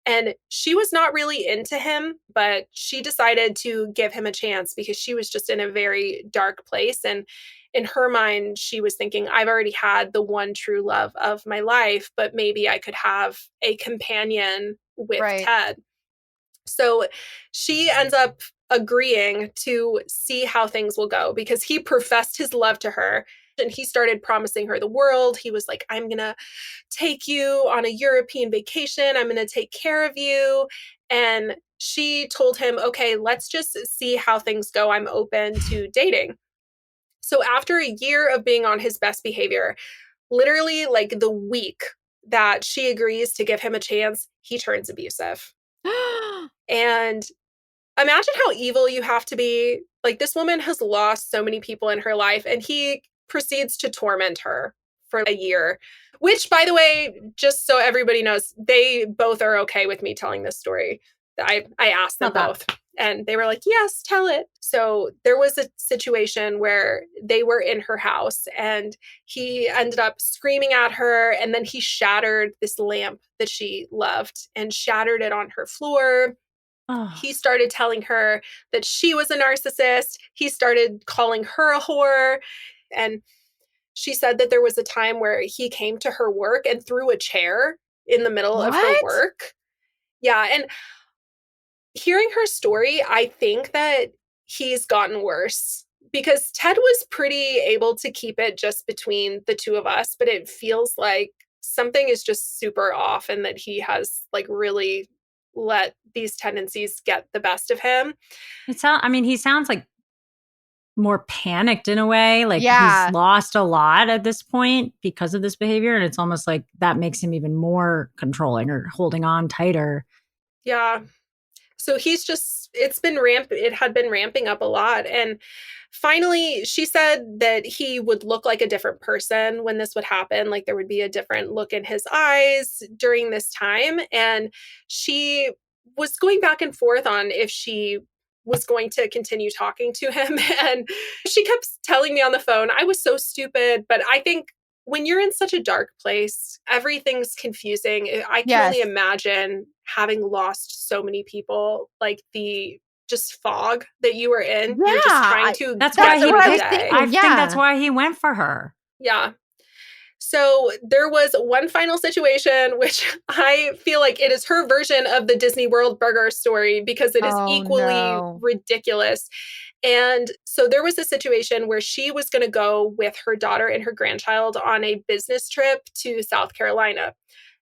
And she was not really into him, but she decided to give him a chance because she was just in a very dark place. And in her mind, she was thinking, I've already had the one true love of my life, but maybe I could have a companion with Ted. So she ends up agreeing to see how things will go because he professed his love to her and he started promising her the world. He was like, I'm going to take you on a European vacation. I'm going to take care of you. And she told him, okay, let's just see how things go. I'm open to dating. So after a year of being on his best behavior, literally the week that she agrees to give him a chance, he turns abusive. And imagine how evil you have to be. This woman has lost so many people in her life, and he proceeds to torment her for a year, which, by the way, just so everybody knows, they both are okay with me telling this story. I asked them both. And they were like, yes, tell it. So there was a situation where they were in her house and he ended up screaming at her. And then he shattered this lamp that she loved and shattered it on her floor. He started telling her that she was a narcissist. He started calling her a whore. And she said that there was a time where he came to her work and threw a chair in the middle of her work. Yeah. And hearing her story, I think that he's gotten worse, because Ted was pretty able to keep it just between the two of us, but it feels like something is just super off and that he has like really let these tendencies get the best of him. He sounds like more panicked in a way. Like he's lost a lot at this point because of this behavior. And it's almost like that makes him even more controlling or holding on tighter. Yeah. So he's just, it had been ramping up a lot. And finally, she said that he would look like a different person when this would happen. Like there would be a different look in his eyes during this time. And she was going back and forth on if she was going to continue talking to him. And she kept telling me on the phone, I was so stupid. But I think when you're in such a dark place, everything's confusing. I can only imagine having lost so many people, like the just fog that you were in. Yeah, you're just trying to. That's why I think that's why he went for her. Yeah. So there was one final situation, which I feel like it is her version of the Disney World burger story, because it is equally ridiculous. And so there was a situation where she was going to go with her daughter and her grandchild on a business trip to South Carolina.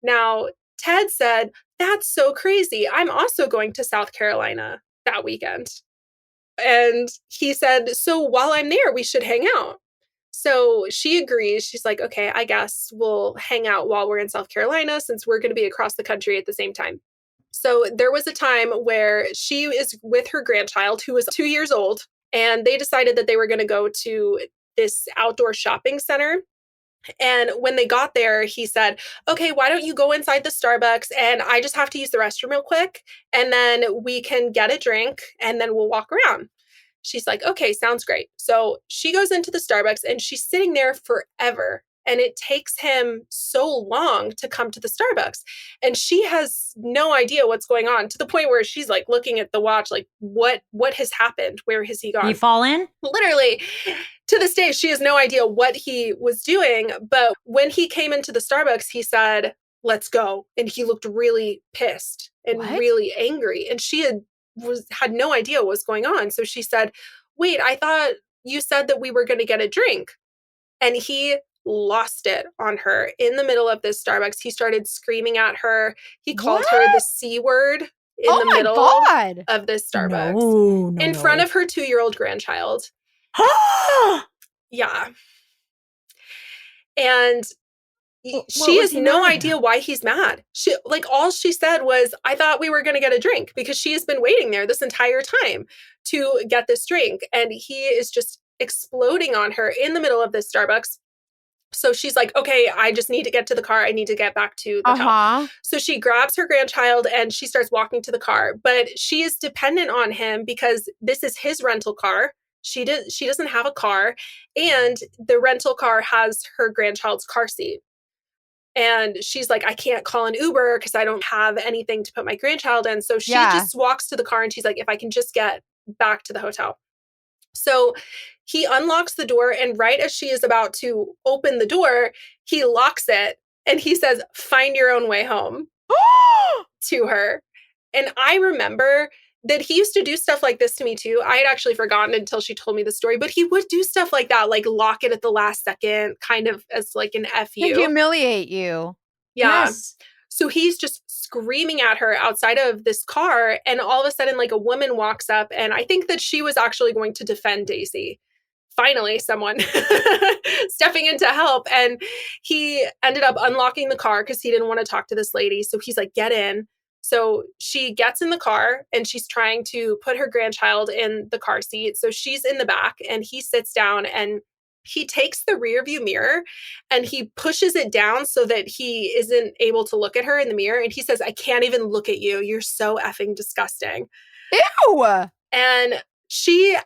Now, Ted said, that's so crazy. I'm also going to South Carolina that weekend. And he said, so while I'm there, we should hang out. So she agrees. She's like, okay, I guess we'll hang out while we're in South Carolina, since we're going to be across the country at the same time. So there was a time where she is with her grandchild, who was 2 years old, and they decided that they were going to go to this outdoor shopping center. And when they got there, he said, okay, why don't you go inside the Starbucks, and I just have to use the restroom real quick, and then we can get a drink and then we'll walk around. She's like, okay, sounds great. So she goes into the Starbucks and she's sitting there forever. And it takes him so long to come to the Starbucks. And she has no idea what's going on, to the point where she's like looking at the watch, like, what has happened? Where has he gone? He fall in? Literally. To this day, she has no idea what he was doing. But when he came into the Starbucks, he said, let's go. And he looked really pissed and really angry. And she had no idea what was going on. So she said, wait, I thought you said that we were going to get a drink. And he lost it on her in the middle of this Starbucks. He started screaming at her. He called her the C word in the middle of this Starbucks in front of her 2-year-old grandchild. Yeah. And she has no idea why he's mad. All she said was, I thought we were going to get a drink, because she has been waiting there this entire time to get this drink. And he is just exploding on her in the middle of this Starbucks. So she's like, okay, I just need to get to the car. I need to get back to the hotel. So she grabs her grandchild and she starts walking to the car. But she is dependent on him because this is his rental car. She doesn't have a car. And the rental car has her grandchild's car seat. And she's like, I can't call an Uber because I don't have anything to put my grandchild in. So she just walks to the car and she's like, if I can just get back to the hotel. So he unlocks the door, and right as she is about to open the door, he locks it and he says, find your own way home to her. And I remember that he used to do stuff like this to me too. I had actually forgotten until she told me the story, but he would do stuff like that, like lock it at the last second, kind of as like an FU. To humiliate you. Yeah. Yes. So he's just screaming at her outside of this car. And all of a sudden, like, a woman walks up, and I think that she was actually going to defend Daisy. Finally, someone stepping in to help. And he ended up unlocking the car because he didn't want to talk to this lady. So he's like, get in. So she gets in the car and she's trying to put her grandchild in the car seat. So she's in the back and he sits down and he takes the rear view mirror and he pushes it down so that he isn't able to look at her in the mirror. And he says, I can't even look at you. You're so effing disgusting. Ew. And she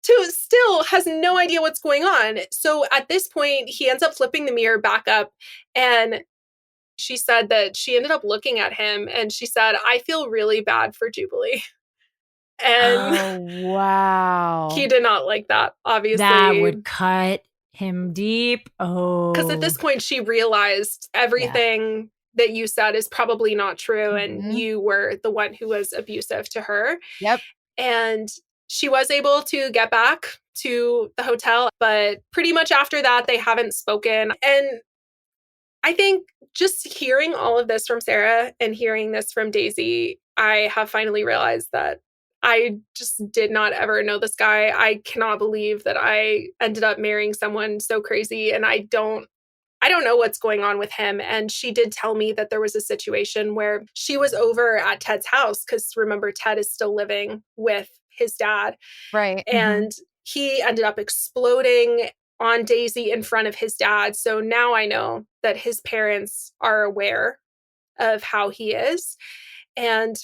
still has no idea what's going on. So at this point, he ends up flipping the mirror back up, and she said that she ended up looking at him and she said, I feel really bad for Jubilee. And wow. He did not like that, obviously. That would cut him deep. Oh. Because at this point, she realized everything that you said is probably not true. And you were the one who was abusive to her. Yep. And she was able to get back to the hotel. But pretty much after that, they haven't spoken. And I think just hearing all of this from Sarah and hearing this from Daisy, I have finally realized that I just did not ever know this guy. I cannot believe that I ended up marrying someone so crazy, and I don't know what's going on with him. And she did tell me that there was a situation where she was over at Ted's house, because remember, Ted is still living with his dad. Right. And he ended up exploding on Daisy in front of his dad. So now I know that his parents are aware of how he is. And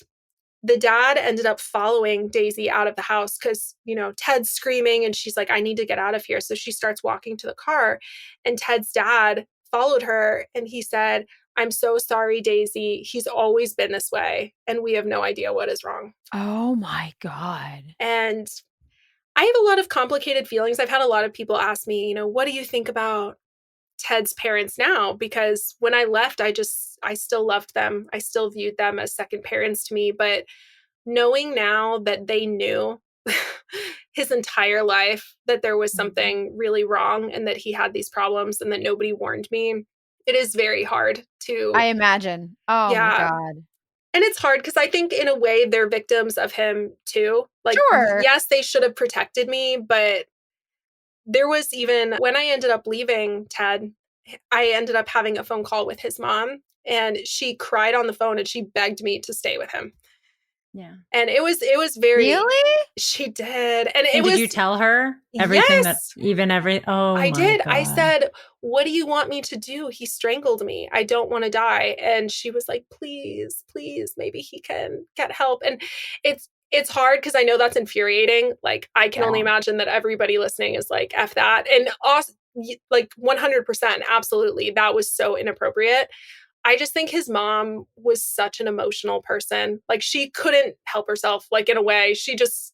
the dad ended up following Daisy out of the house because, Ted's screaming and she's like, I need to get out of here. So she starts walking to the car, and Ted's dad followed her and he said, I'm so sorry, Daisy. He's always been this way and we have no idea what is wrong. Oh my God. And I have a lot of complicated feelings. I've had a lot of people ask me, what do you think about Ted's parents now? Because when I left, I still loved them. I still viewed them as second parents to me. But knowing now that they knew his entire life that there was something really wrong and that he had these problems and that nobody warned me, it is very hard to... I imagine. Oh my God. And it's hard because I think in a way they're victims of him too. Like, sure. Yes, they should have protected me, but there was even when I ended up leaving Ted, I ended up having a phone call with his mom, and she cried on the phone and she begged me to stay with him. Yeah. And it was very... Really? She did. And did you tell her everything? Yes. I did. God. I said, what do you want me to do? He strangled me. I don't want to die. And she was like, please, maybe he can get help. And it's hard because I know that's infuriating. Like, I can only imagine that everybody listening is like, F that. And also, like 100%, absolutely. That was so inappropriate. I just think his mom was such an emotional person. Like, she couldn't help herself, like, in a way. She just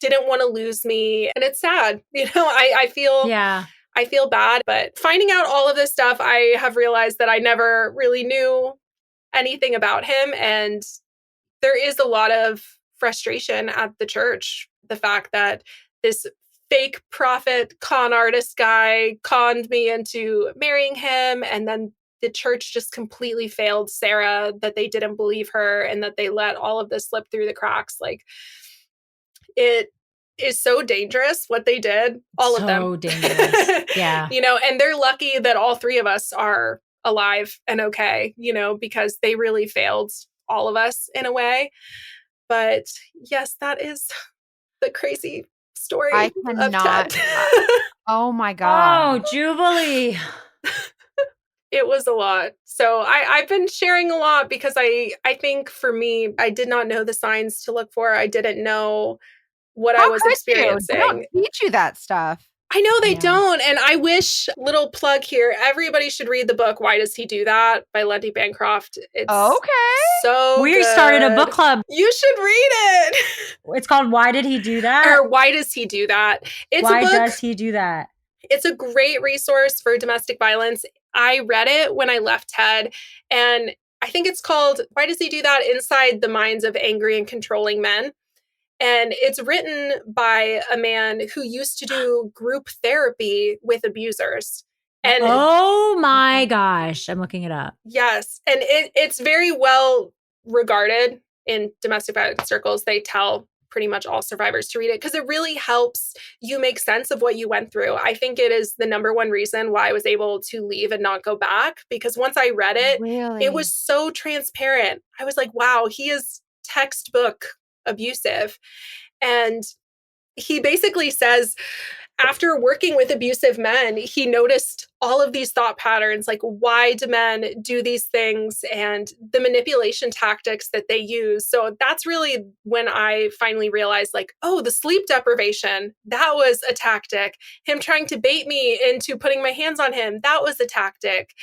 didn't want to lose me. And it's sad. I feel bad. But finding out all of this stuff, I have realized that I never really knew anything about him. And there is a lot of frustration at the church. The fact that this fake prophet con artist guy conned me into marrying him, and then the church just completely failed Sarah, that they didn't believe her and that they let all of this slip through the cracks. Like, it is so dangerous what they did. All of them. So dangerous. Yeah. And they're lucky that all three of us are alive and okay, because they really failed all of us in a way. But yes, that is the crazy story. I cannot. Oh my Oh, God. Jubilee. It was a lot. So I've been sharing a lot because I think for me, I did not know the signs to look for. I didn't know what I was experiencing. They don't teach you that stuff. I know they don't. And I wish, little plug here, everybody should read the book, Why Does He Do That? By Lundy Bancroft. It's so We good. started a book club. You should read it. It's called Why Did He Do That? Or Why Does He Do That? Why Does He Do That? It's a great resource for domestic violence. I read it when I left Ted, and I think it's called Why Does He Do That? Inside the Minds of Angry and Controlling Men. And it's written by a man who used to do group therapy with abusers. And oh my gosh, I'm looking it up. Yes. And it's very well regarded in domestic violence circles. They tell pretty much all survivors to read it because it really helps you make sense of what you went through. I think it is the number one reason why I was able to leave and not go back, because once I read it, it was so transparent. I was like, wow, he is textbook abusive. And he basically says, after working with abusive men, he noticed all of these thought patterns, like why do men do these things and the manipulation tactics that they use. So that's really when I finally realized, like, oh, the sleep deprivation, that was a tactic. Him trying to bait me into putting my hands on him, that was a tactic.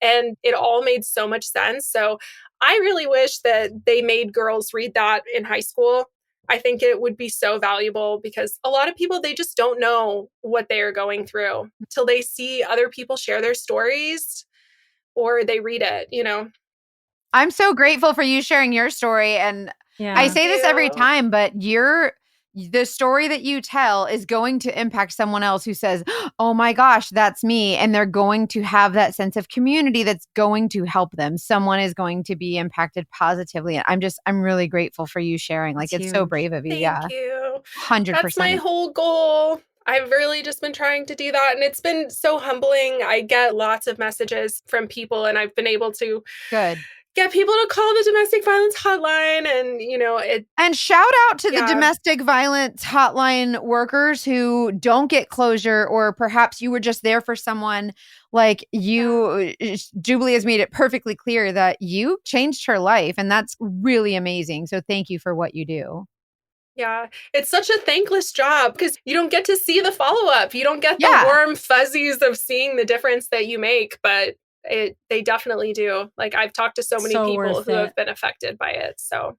And it all made so much sense. So I really wish that they made girls read that in high school, I think it would be so valuable because a lot of people, they just don't know what they are going through till they see other people share their stories or they read it, you know? I'm so grateful for you sharing your story. And I say this every time, but the story that you tell is going to impact someone else who says, oh my gosh, that's me. And they're going to have that sense of community that's going to help them. Someone is going to be impacted positively. And I'm really grateful for you sharing. Like, it's so brave of you. Thank you. 100%. That's my whole goal. I've really just been trying to do that. And it's been so humbling. I get lots of messages from people and I've been able to get people to call the domestic violence hotline and, you know, and shout out to the domestic violence hotline workers who don't get closure, or perhaps you were just there for someone like you. Jubilee has made it perfectly clear that you changed her life, and that's really amazing. So thank you for what you do. Yeah, it's such a thankless job because you don't get to see the follow-up. You don't get the warm fuzzies of seeing the difference that you make, but they definitely do. Like, I've talked to so many people who have been affected by it. So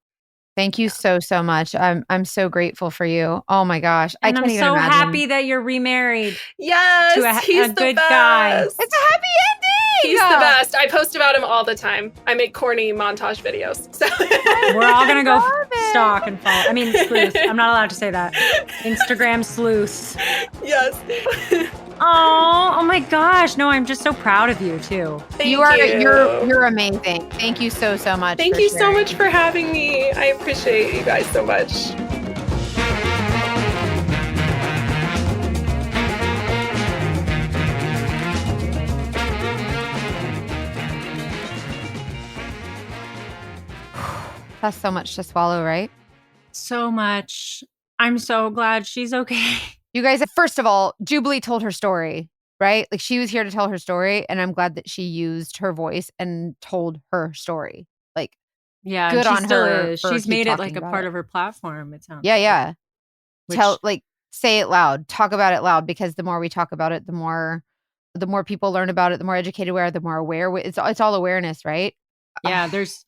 thank you so much. I'm so grateful for you. Oh my gosh. And I'm so happy that you're remarried. Yes, he's a good guy. It's a happy ending. He's the best. I post about him all the time. I make corny montage videos. So we're all going to go stalk and follow. I mean, sleuth. I'm not allowed to say that. Instagram sleuths. Yes. Oh my gosh. No, I'm just so proud of you too. Thank you. You're amazing. Thank you so much. Thank you so much for having me. I appreciate you guys so much. That's so much to swallow, right? So much. I'm so glad she's okay. You guys, first of all, Jubilee told her story, right? Like, she was here to tell her story, and I'm glad that she used her voice and told her story. Like, yeah, good on her. She's made it like a part of her platform. It sounds. Yeah. Say it loud, talk about it loud, because the more we talk about it, the more people learn about it, the more educated we are, the more aware. It's all awareness, right? Yeah, there's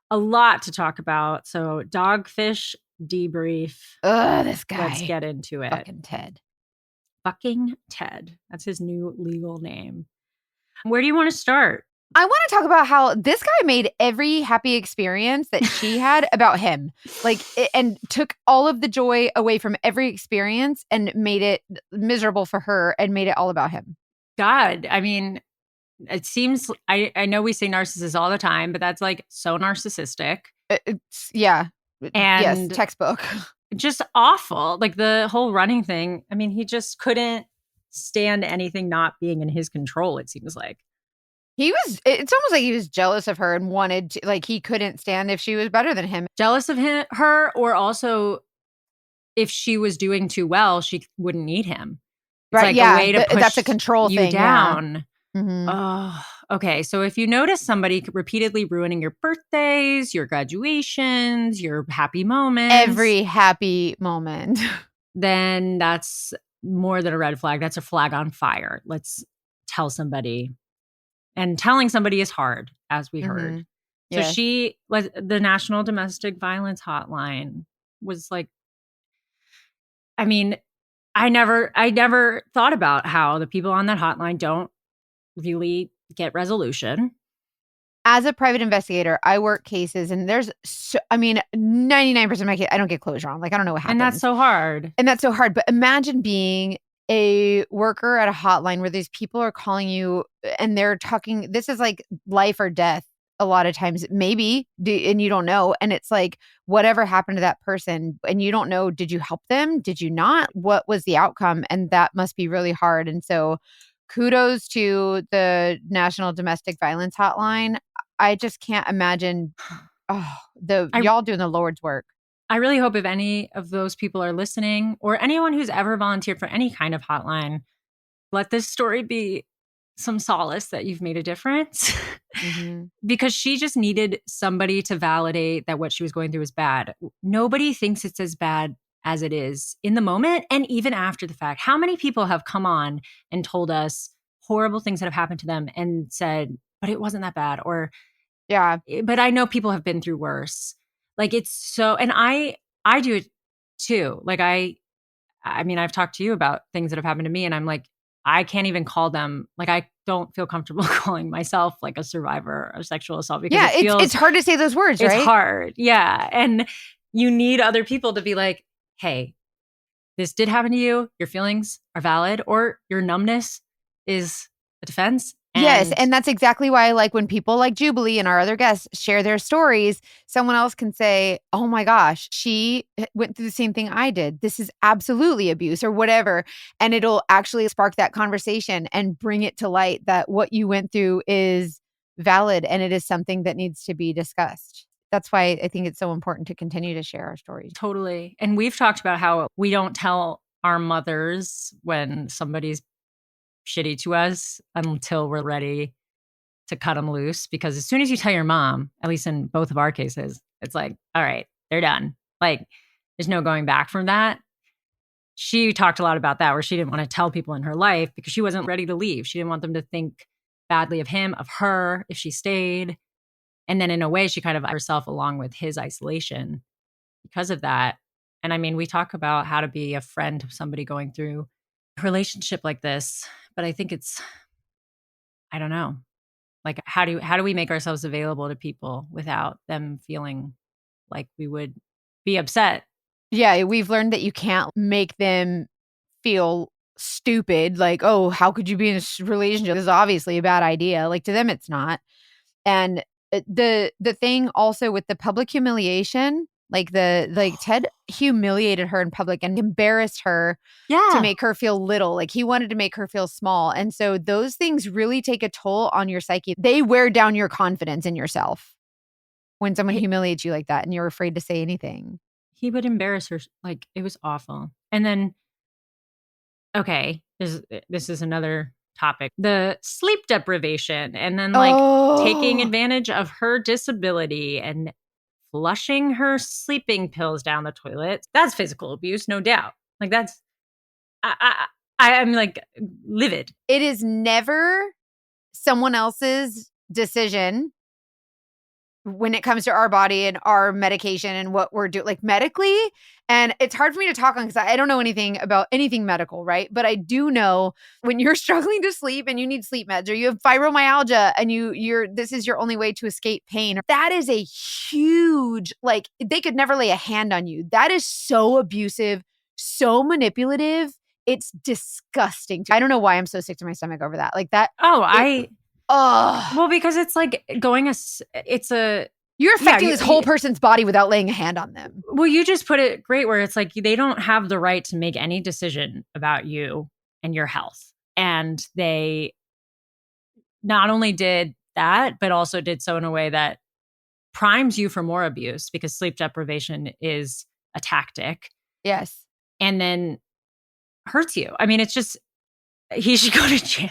a lot to talk about. So, dogfish debrief. This guy. Let's get into it. Fucking Ted. That's his new legal name. Where do you want to start? I want to talk about how this guy made every happy experience that she had about him, and took all of the joy away from every experience and made it miserable for her and made it all about him. God, I mean, it seems, I know we say narcissist all the time, but that's like so narcissistic. And yes, textbook. Just awful. Like, the whole running thing. I mean, he just couldn't stand anything not being in his control, it seems like. It's almost like he was jealous of her and wanted to, like, he couldn't stand if she was better than him. Jealous of her, or also if she was doing too well, she wouldn't need him. It's like a way to push that's a control thing down. Yeah. Mm-hmm. Oh, okay. So if you notice somebody repeatedly ruining your birthdays, your graduations, your happy moments, every happy moment, then that's more than a red flag. That's a flag on fire. Let's tell somebody. And telling somebody is hard, as we heard. So the National Domestic Violence Hotline was like, I mean, I never thought about how the people on that hotline don't really get resolution. As a private investigator, I work cases, and there's 99% of my cases I don't get closure on. Like, I don't know what happened. And that's so hard. But imagine being a worker at a hotline where these people are calling you and they're talking. This is like life or death a lot of times, maybe, and you don't know. And it's like, whatever happened to that person, and you don't know, did you help them? Did you not? What was the outcome? And that must be really hard. And so kudos to the National Domestic Violence Hotline. I just can't imagine y'all doing the Lord's work. I really hope if any of those people are listening, or anyone who's ever volunteered for any kind of hotline, let this story be some solace that you've made a difference. Mm-hmm. Because she just needed somebody to validate that what she was going through was bad. Nobody thinks it's as bad as it is in the moment, and even after the fact. How many people have come on and told us horrible things that have happened to them and said, but it wasn't that bad, or but I know people have been through worse. Like, it's so, and I do too. Like I mean, I've talked to you about things that have happened to me, and I'm like, I can't even call them, like, I don't feel comfortable calling myself like a survivor of sexual assault because it's hard to say those words, right? It's hard. Yeah. And you need other people to be like, hey, this did happen to you. Your feelings are valid, or your numbness is a defense. Yes, and that's exactly why I like when people like Jubilee and our other guests share their stories, someone else can say, oh my gosh, she went through the same thing I did. This is absolutely abuse or whatever. And it'll actually spark that conversation and bring it to light that what you went through is valid and it is something that needs to be discussed. That's why I think it's so important to continue to share our stories. Totally. And we've talked about how we don't tell our mothers when somebody's shitty to us until we're ready to cut them loose. Because as soon as you tell your mom, at least in both of our cases, it's like, all right, they're done. Like, there's no going back from that. She talked a lot about that, where she didn't want to tell people in her life because she wasn't ready to leave. She didn't want them to think badly of him, of her, if she stayed. And then in a way, she kind of herself along with his isolation because of that. And I mean, we talk about how to be a friend to somebody going through a relationship like this, but I think it's, I don't know, like how do we make ourselves available to people without them feeling like we would be upset? Yeah, we've learned that you can't make them feel stupid. Like, oh, how could you be in a relationship? This is obviously a bad idea. Like, to them, it's not. And the thing also with the public humiliation, like Ted humiliated her in public and embarrassed her to make her feel little. Like, he wanted to make her feel small. And so those things really take a toll on your psyche. They wear down your confidence in yourself when someone humiliates you like that and you're afraid to say anything. He would embarrass her. Like, it was awful. And then, okay, this is another topic. The sleep deprivation, and then like taking advantage of her disability and flushing her sleeping pills down the toilet. That's physical abuse, no doubt. Like, that's, I'm like livid. It is never someone else's decision when it comes to our body and our medication and what we're doing, like medically. And it's hard for me to talk on because I don't know anything about anything medical, right? But I do know when you're struggling to sleep and you need sleep meds, or you have fibromyalgia and this is your only way to escape pain. That is a huge, like, they could never lay a hand on you. That is so abusive, so manipulative. It's disgusting. I don't know why I'm so sick to my stomach over that. Like that. Well, because it's like you're affecting this whole person's body without laying a hand on them. Well, you just put it great, where it's like they don't have the right to make any decision about you and your health. And they not only did that, but also did so in a way that primes you for more abuse, because sleep deprivation is a tactic. Yes. And then hurts you. I mean, it's just, he should go to jail.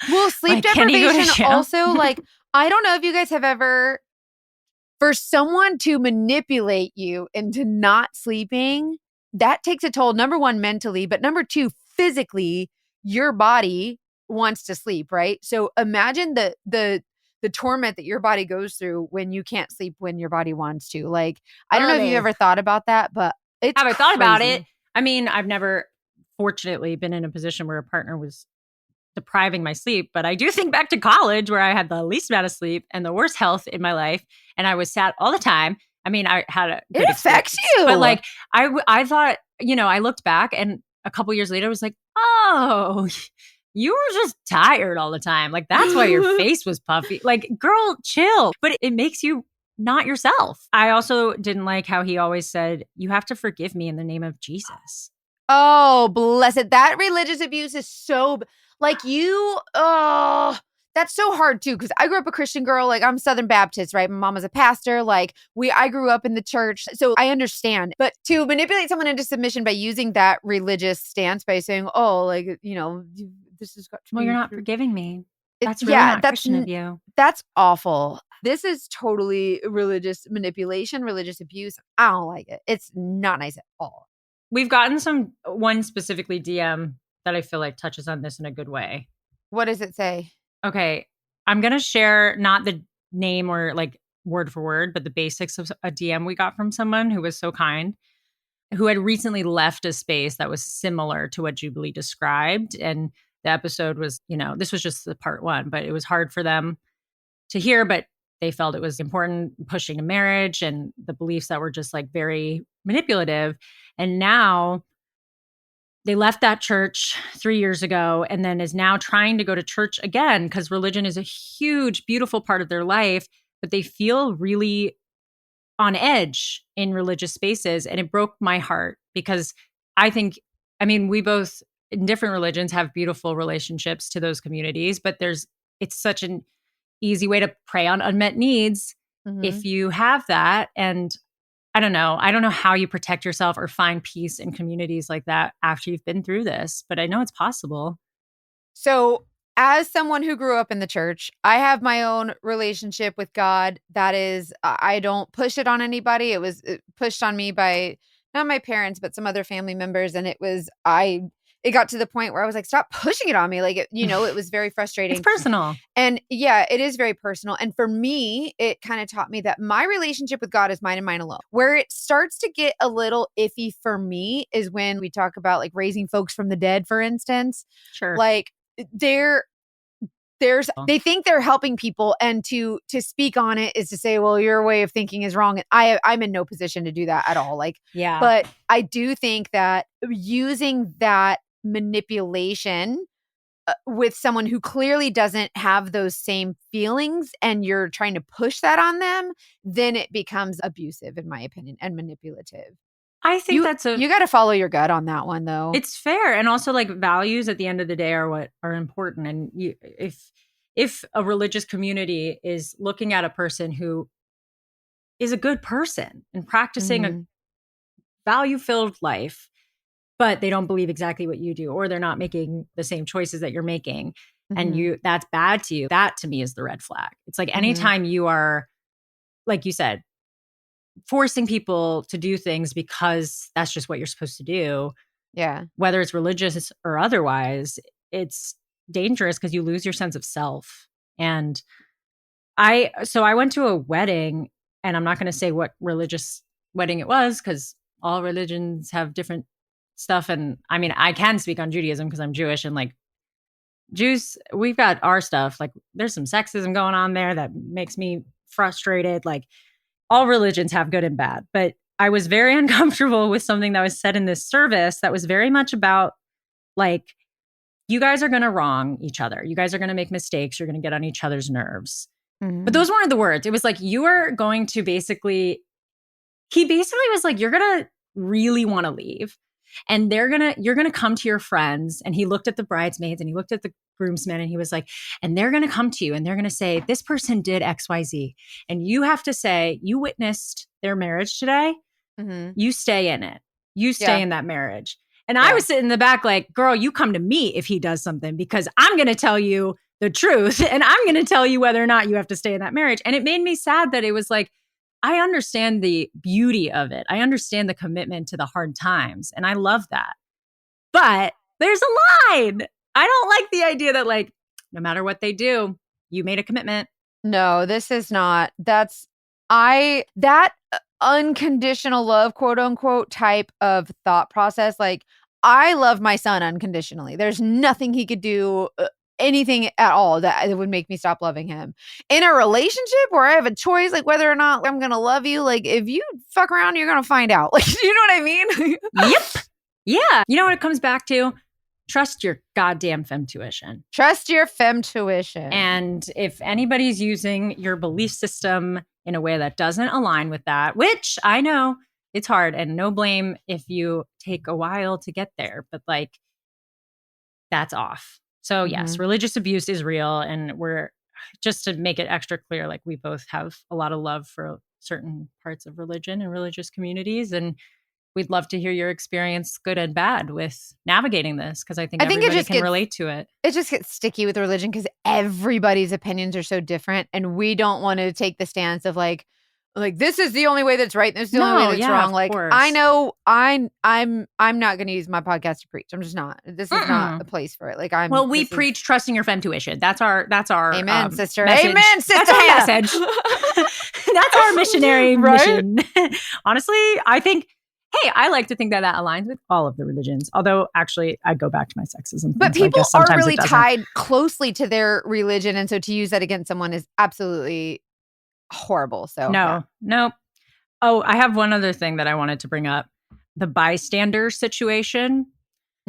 Well, sleep deprivation also, like, I don't know if you guys have ever, for someone to manipulate you into not sleeping, that takes a toll, number one, mentally, but number two, physically, your body wants to sleep, right? So imagine the torment that your body goes through when you can't sleep when your body wants to. Like, I don't know if you've ever thought about that, but it's Have I thought about it? I mean, I've never, fortunately, been in a position where a partner was depriving my sleep, but I do think back to college, where I had the least amount of sleep and the worst health in my life, and I was sad all the time. I mean, I had a good affects you, but like I thought, I looked back, and a couple years later, I was like, oh, you were just tired all the time. Like, that's why your face was puffy. Like, girl, chill. But it makes you not yourself. I also didn't like how he always said, you have to forgive me in the name of Jesus. Oh, bless it. That religious abuse is so, like, that's so hard too. Cause I grew up a Christian girl. Like, I'm Southern Baptist, right? My mom was a pastor. Like, I grew up in the church. So I understand. But to manipulate someone into submission by using that religious stance, by saying, oh, like, this has got to be. Well, you're not forgiving me. That's really not Christian of you. That's awful. This is totally religious manipulation, religious abuse. I don't like it. It's not nice at all. We've gotten one specifically DM that I feel like touches on this in a good way. What does it say? Okay. I'm going to share not the name or like word for word, but the basics of a DM we got from someone who was so kind. who had recently left a space that was similar to what Jubilee described. And the episode was, this was just the part one, but it was hard for them to hear, but they felt it was important, pushing a marriage and the beliefs that were just like very manipulative. And now they left that church 3 years ago and then is now trying to go to church again because religion is a huge, beautiful part of their life, but they feel really on edge in religious spaces. And it broke my heart because we both in different religions have beautiful relationships to those communities, but it's such an easy way to prey on unmet needs if you have that. And I don't know how you protect yourself or find peace in communities like that after you've been through this, but I know it's possible. So as someone who grew up in the church, I have my own relationship with God. That is, I don't push it on anybody. It was pushed on me by not my parents, but some other family members. And it got to the point where I was like, stop pushing it on me. Like, it was very frustrating. It's personal. And yeah, it is very personal. And for me, it kind of taught me that my relationship with God is mine and mine alone. Where it starts to get a little iffy for me is when we talk about like raising folks from the dead, for instance. Sure. Like they think they're helping people, and to speak on it is to say, well, your way of thinking is wrong. And I'm in no position to do that at all. Like, yeah. But I do think that using that manipulation with someone who clearly doesn't have those same feelings and you're trying to push that on them, then it becomes abusive, in my opinion, and manipulative. I think you got to follow your gut on that one, though. It's fair. And also like values at the end of the day are what are important. And if a religious community is looking at a person who is a good person and practicing a value-filled life, but they don't believe exactly what you do, or they're not making the same choices that you're making, and that's bad to you, that to me is the red flag. It's like anytime you are, like you said, forcing people to do things because that's just what you're supposed to do. Yeah. Whether it's religious or otherwise, it's dangerous because you lose your sense of self. And I went to a wedding, and I'm not going to say what religious wedding it was because all religions have different stuff. And I mean, I can speak on Judaism because I'm Jewish, and like Jews, we've got our stuff. Like there's some sexism going on there that makes me frustrated. Like all religions have good and bad, but I was very uncomfortable with something that was said in this service that was very much about like, you guys are going to wrong each other. You guys are going to make mistakes. You're going to get on each other's nerves. But those weren't the words. It was like, you are going to he basically was like, you're going to really want to leave. And you're going to come to your friends. And he looked at the bridesmaids and he looked at the groomsmen and he was like, and they're going to come to you and they're going to say, this person did XYZ. And you have to say, you witnessed their marriage today. You stay in it. You stay in that marriage. And I was sitting in the back like, girl, you come to me if he does something, because I'm going to tell you the truth. And I'm going to tell you whether or not you have to stay in that marriage. And it made me sad that it was like, I understand the beauty of it. I understand the commitment to the hard times. And I love that. But there's a line. I don't like the idea that like, no matter what they do, you made a commitment. No, this is not. That unconditional love, quote unquote, type of thought process. Like, I love my son unconditionally. There's nothing he could do, anything at all that would make me stop loving him. In a relationship where I have a choice, like whether or not I'm going to love you, like if you fuck around, you're going to find out. Like, you know what I mean? Yep. Yeah. You know what it comes back to? Trust your goddamn femtuition. Trust your femtuition. And if anybody's using your belief system in a way that doesn't align with that, which I know it's hard, and no blame if you take a while to get there, but like that's off. So yes, religious abuse is real. And we're, just to make it extra clear, like we both have a lot of love for certain parts of religion and religious communities. And we'd love to hear your experience, good and bad, with navigating this, because I think everybody can relate to it. It just gets sticky with religion because everybody's opinions are so different, and we don't want to take the stance of like this is the only way that's right, and this is the only way that's wrong. Like course. I know I'm not going to use my podcast to preach. I'm just not. This is not the place for it. Like we preach trusting your femtuition. That's our amen, sister. Message. Amen, sister. That's our message. That's our missionary mission. Honestly, I think. hey, I like to think that aligns with all of the religions. Although, actually, I go back to my sexism. But people are really tied closely to their religion. And so to use that against someone is absolutely horrible. So no. Oh, I have one other thing that I wanted to bring up. The bystander situation.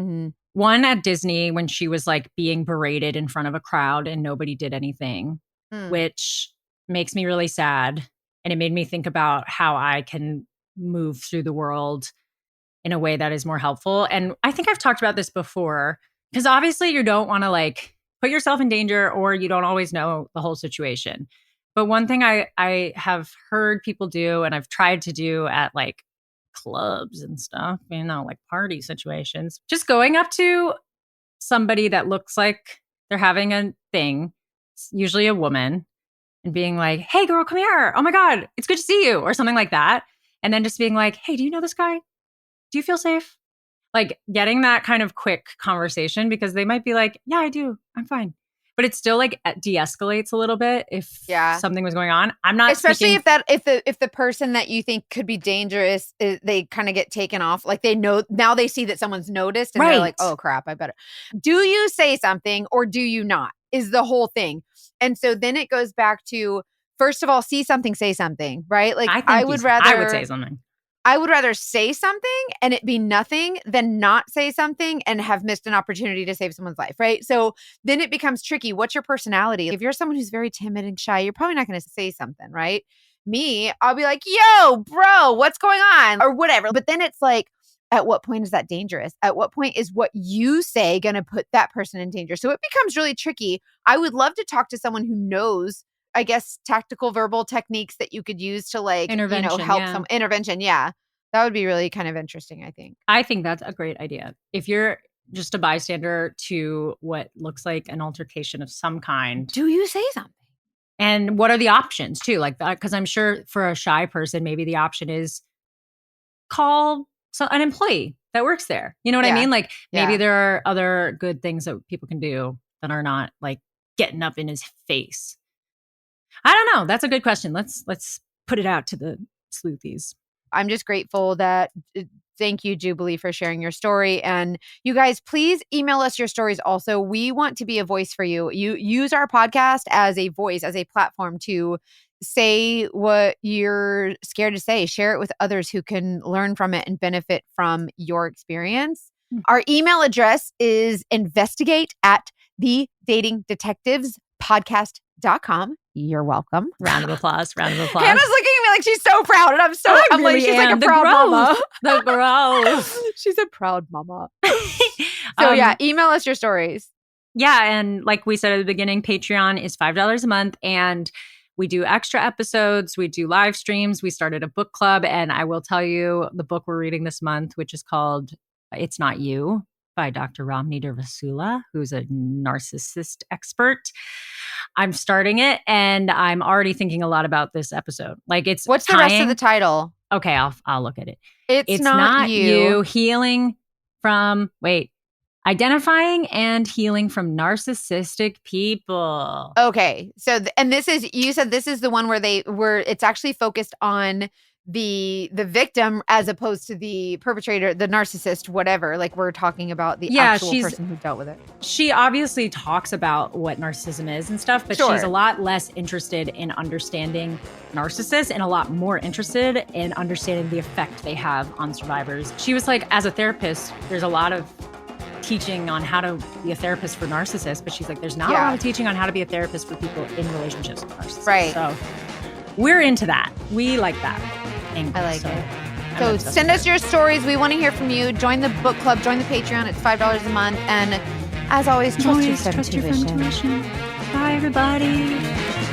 Mm-hmm. One at Disney when she was like being berated in front of a crowd and nobody did anything, which makes me really sad. And it made me think about how I can move through the world in a way that is more helpful. And I think I've talked about this before, because obviously you don't want to like put yourself in danger, or you don't always know the whole situation. But one thing I have heard people do, and I've tried to do at like clubs and stuff, like party situations, just going up to somebody that looks like they're having a thing, usually a woman, and being like, hey girl, come here. Oh my God, it's good to see you, or something like that. And then just being like, hey, do you know this guy? Do you feel safe? Like getting that kind of quick conversation, because they might be like, yeah, I do. I'm fine. But it still like de-escalates a little bit if something was going on. I'm not especially if the person that you think could be dangerous, they kind of get taken off. Like they know now, they see that someone's noticed and they're like, oh crap, I better. Do you say something or do you not? Is the whole thing. And so then it goes back to, first of all, see something, say something, right? Like I would say something. I would rather say something and it be nothing than not say something and have missed an opportunity to save someone's life, right? So then it becomes tricky. What's your personality? If you're someone who's very timid and shy, you're probably not going to say something, right? Me, I'll be like, yo, bro, what's going on? Or whatever. But then it's like, at what point is that dangerous? At what point is what you say going to put that person in danger? So it becomes really tricky. I would love to talk to someone who knows, I guess, tactical verbal techniques that you could use to like, help some intervention. Yeah. That would be really kind of interesting, I think. I think that's a great idea. If you're just a bystander to what looks like an altercation of some kind. Do you say something? And what are the options too? Like, because I'm sure for a shy person, maybe the option is call an employee that works there. You know what I mean? Like maybe there are other good things that people can do that are not like getting up in his face. I don't know. That's a good question. Let's put it out to the sleuthies. I'm just grateful that thank you, Jubilee, for sharing your story. And you guys, please email us your stories also. We want to be a voice for you. You use our podcast as a voice, as a platform to say what you're scared to say. Share it with others who can learn from it and benefit from your experience. Our email address is investigate@thedatingdetectivespodcast.com. You're welcome. Round of applause. Hannah's looking at me like she's so proud. And I'm really like, she's like a proud mama. The growth. She's a proud mama. So email us your stories. Yeah. And like we said at the beginning, Patreon is $5 a month. And we do extra episodes. We do live streams. We started a book club. And I will tell you the book we're reading this month, which is called It's Not You by Dr. Ramani Durvasula, who's a narcissist expert. I'm starting it and I'm already thinking a lot about this episode. Like it's what's the rest of the title? Okay, I'll look at it. It's not you. Identifying and healing from narcissistic people. Okay. So and this is, you said this is the one where it's actually focused on the victim as opposed to the perpetrator, the narcissist, whatever. Like we're talking about the actual person who dealt with it. She obviously talks about what narcissism is and stuff, but she's a lot less interested in understanding narcissists and a lot more interested in understanding the effect they have on survivors. She was like, as a therapist, there's a lot of teaching on how to be a therapist for narcissists, but she's like, there's not a lot of teaching on how to be a therapist for people in relationships with narcissists. Right. So we're into that. We like that. I like it. So send us your stories. We want to hear from you. Join the book club. Join the Patreon. It's $5 a month. And as always, trust your intuition. Bye, everybody.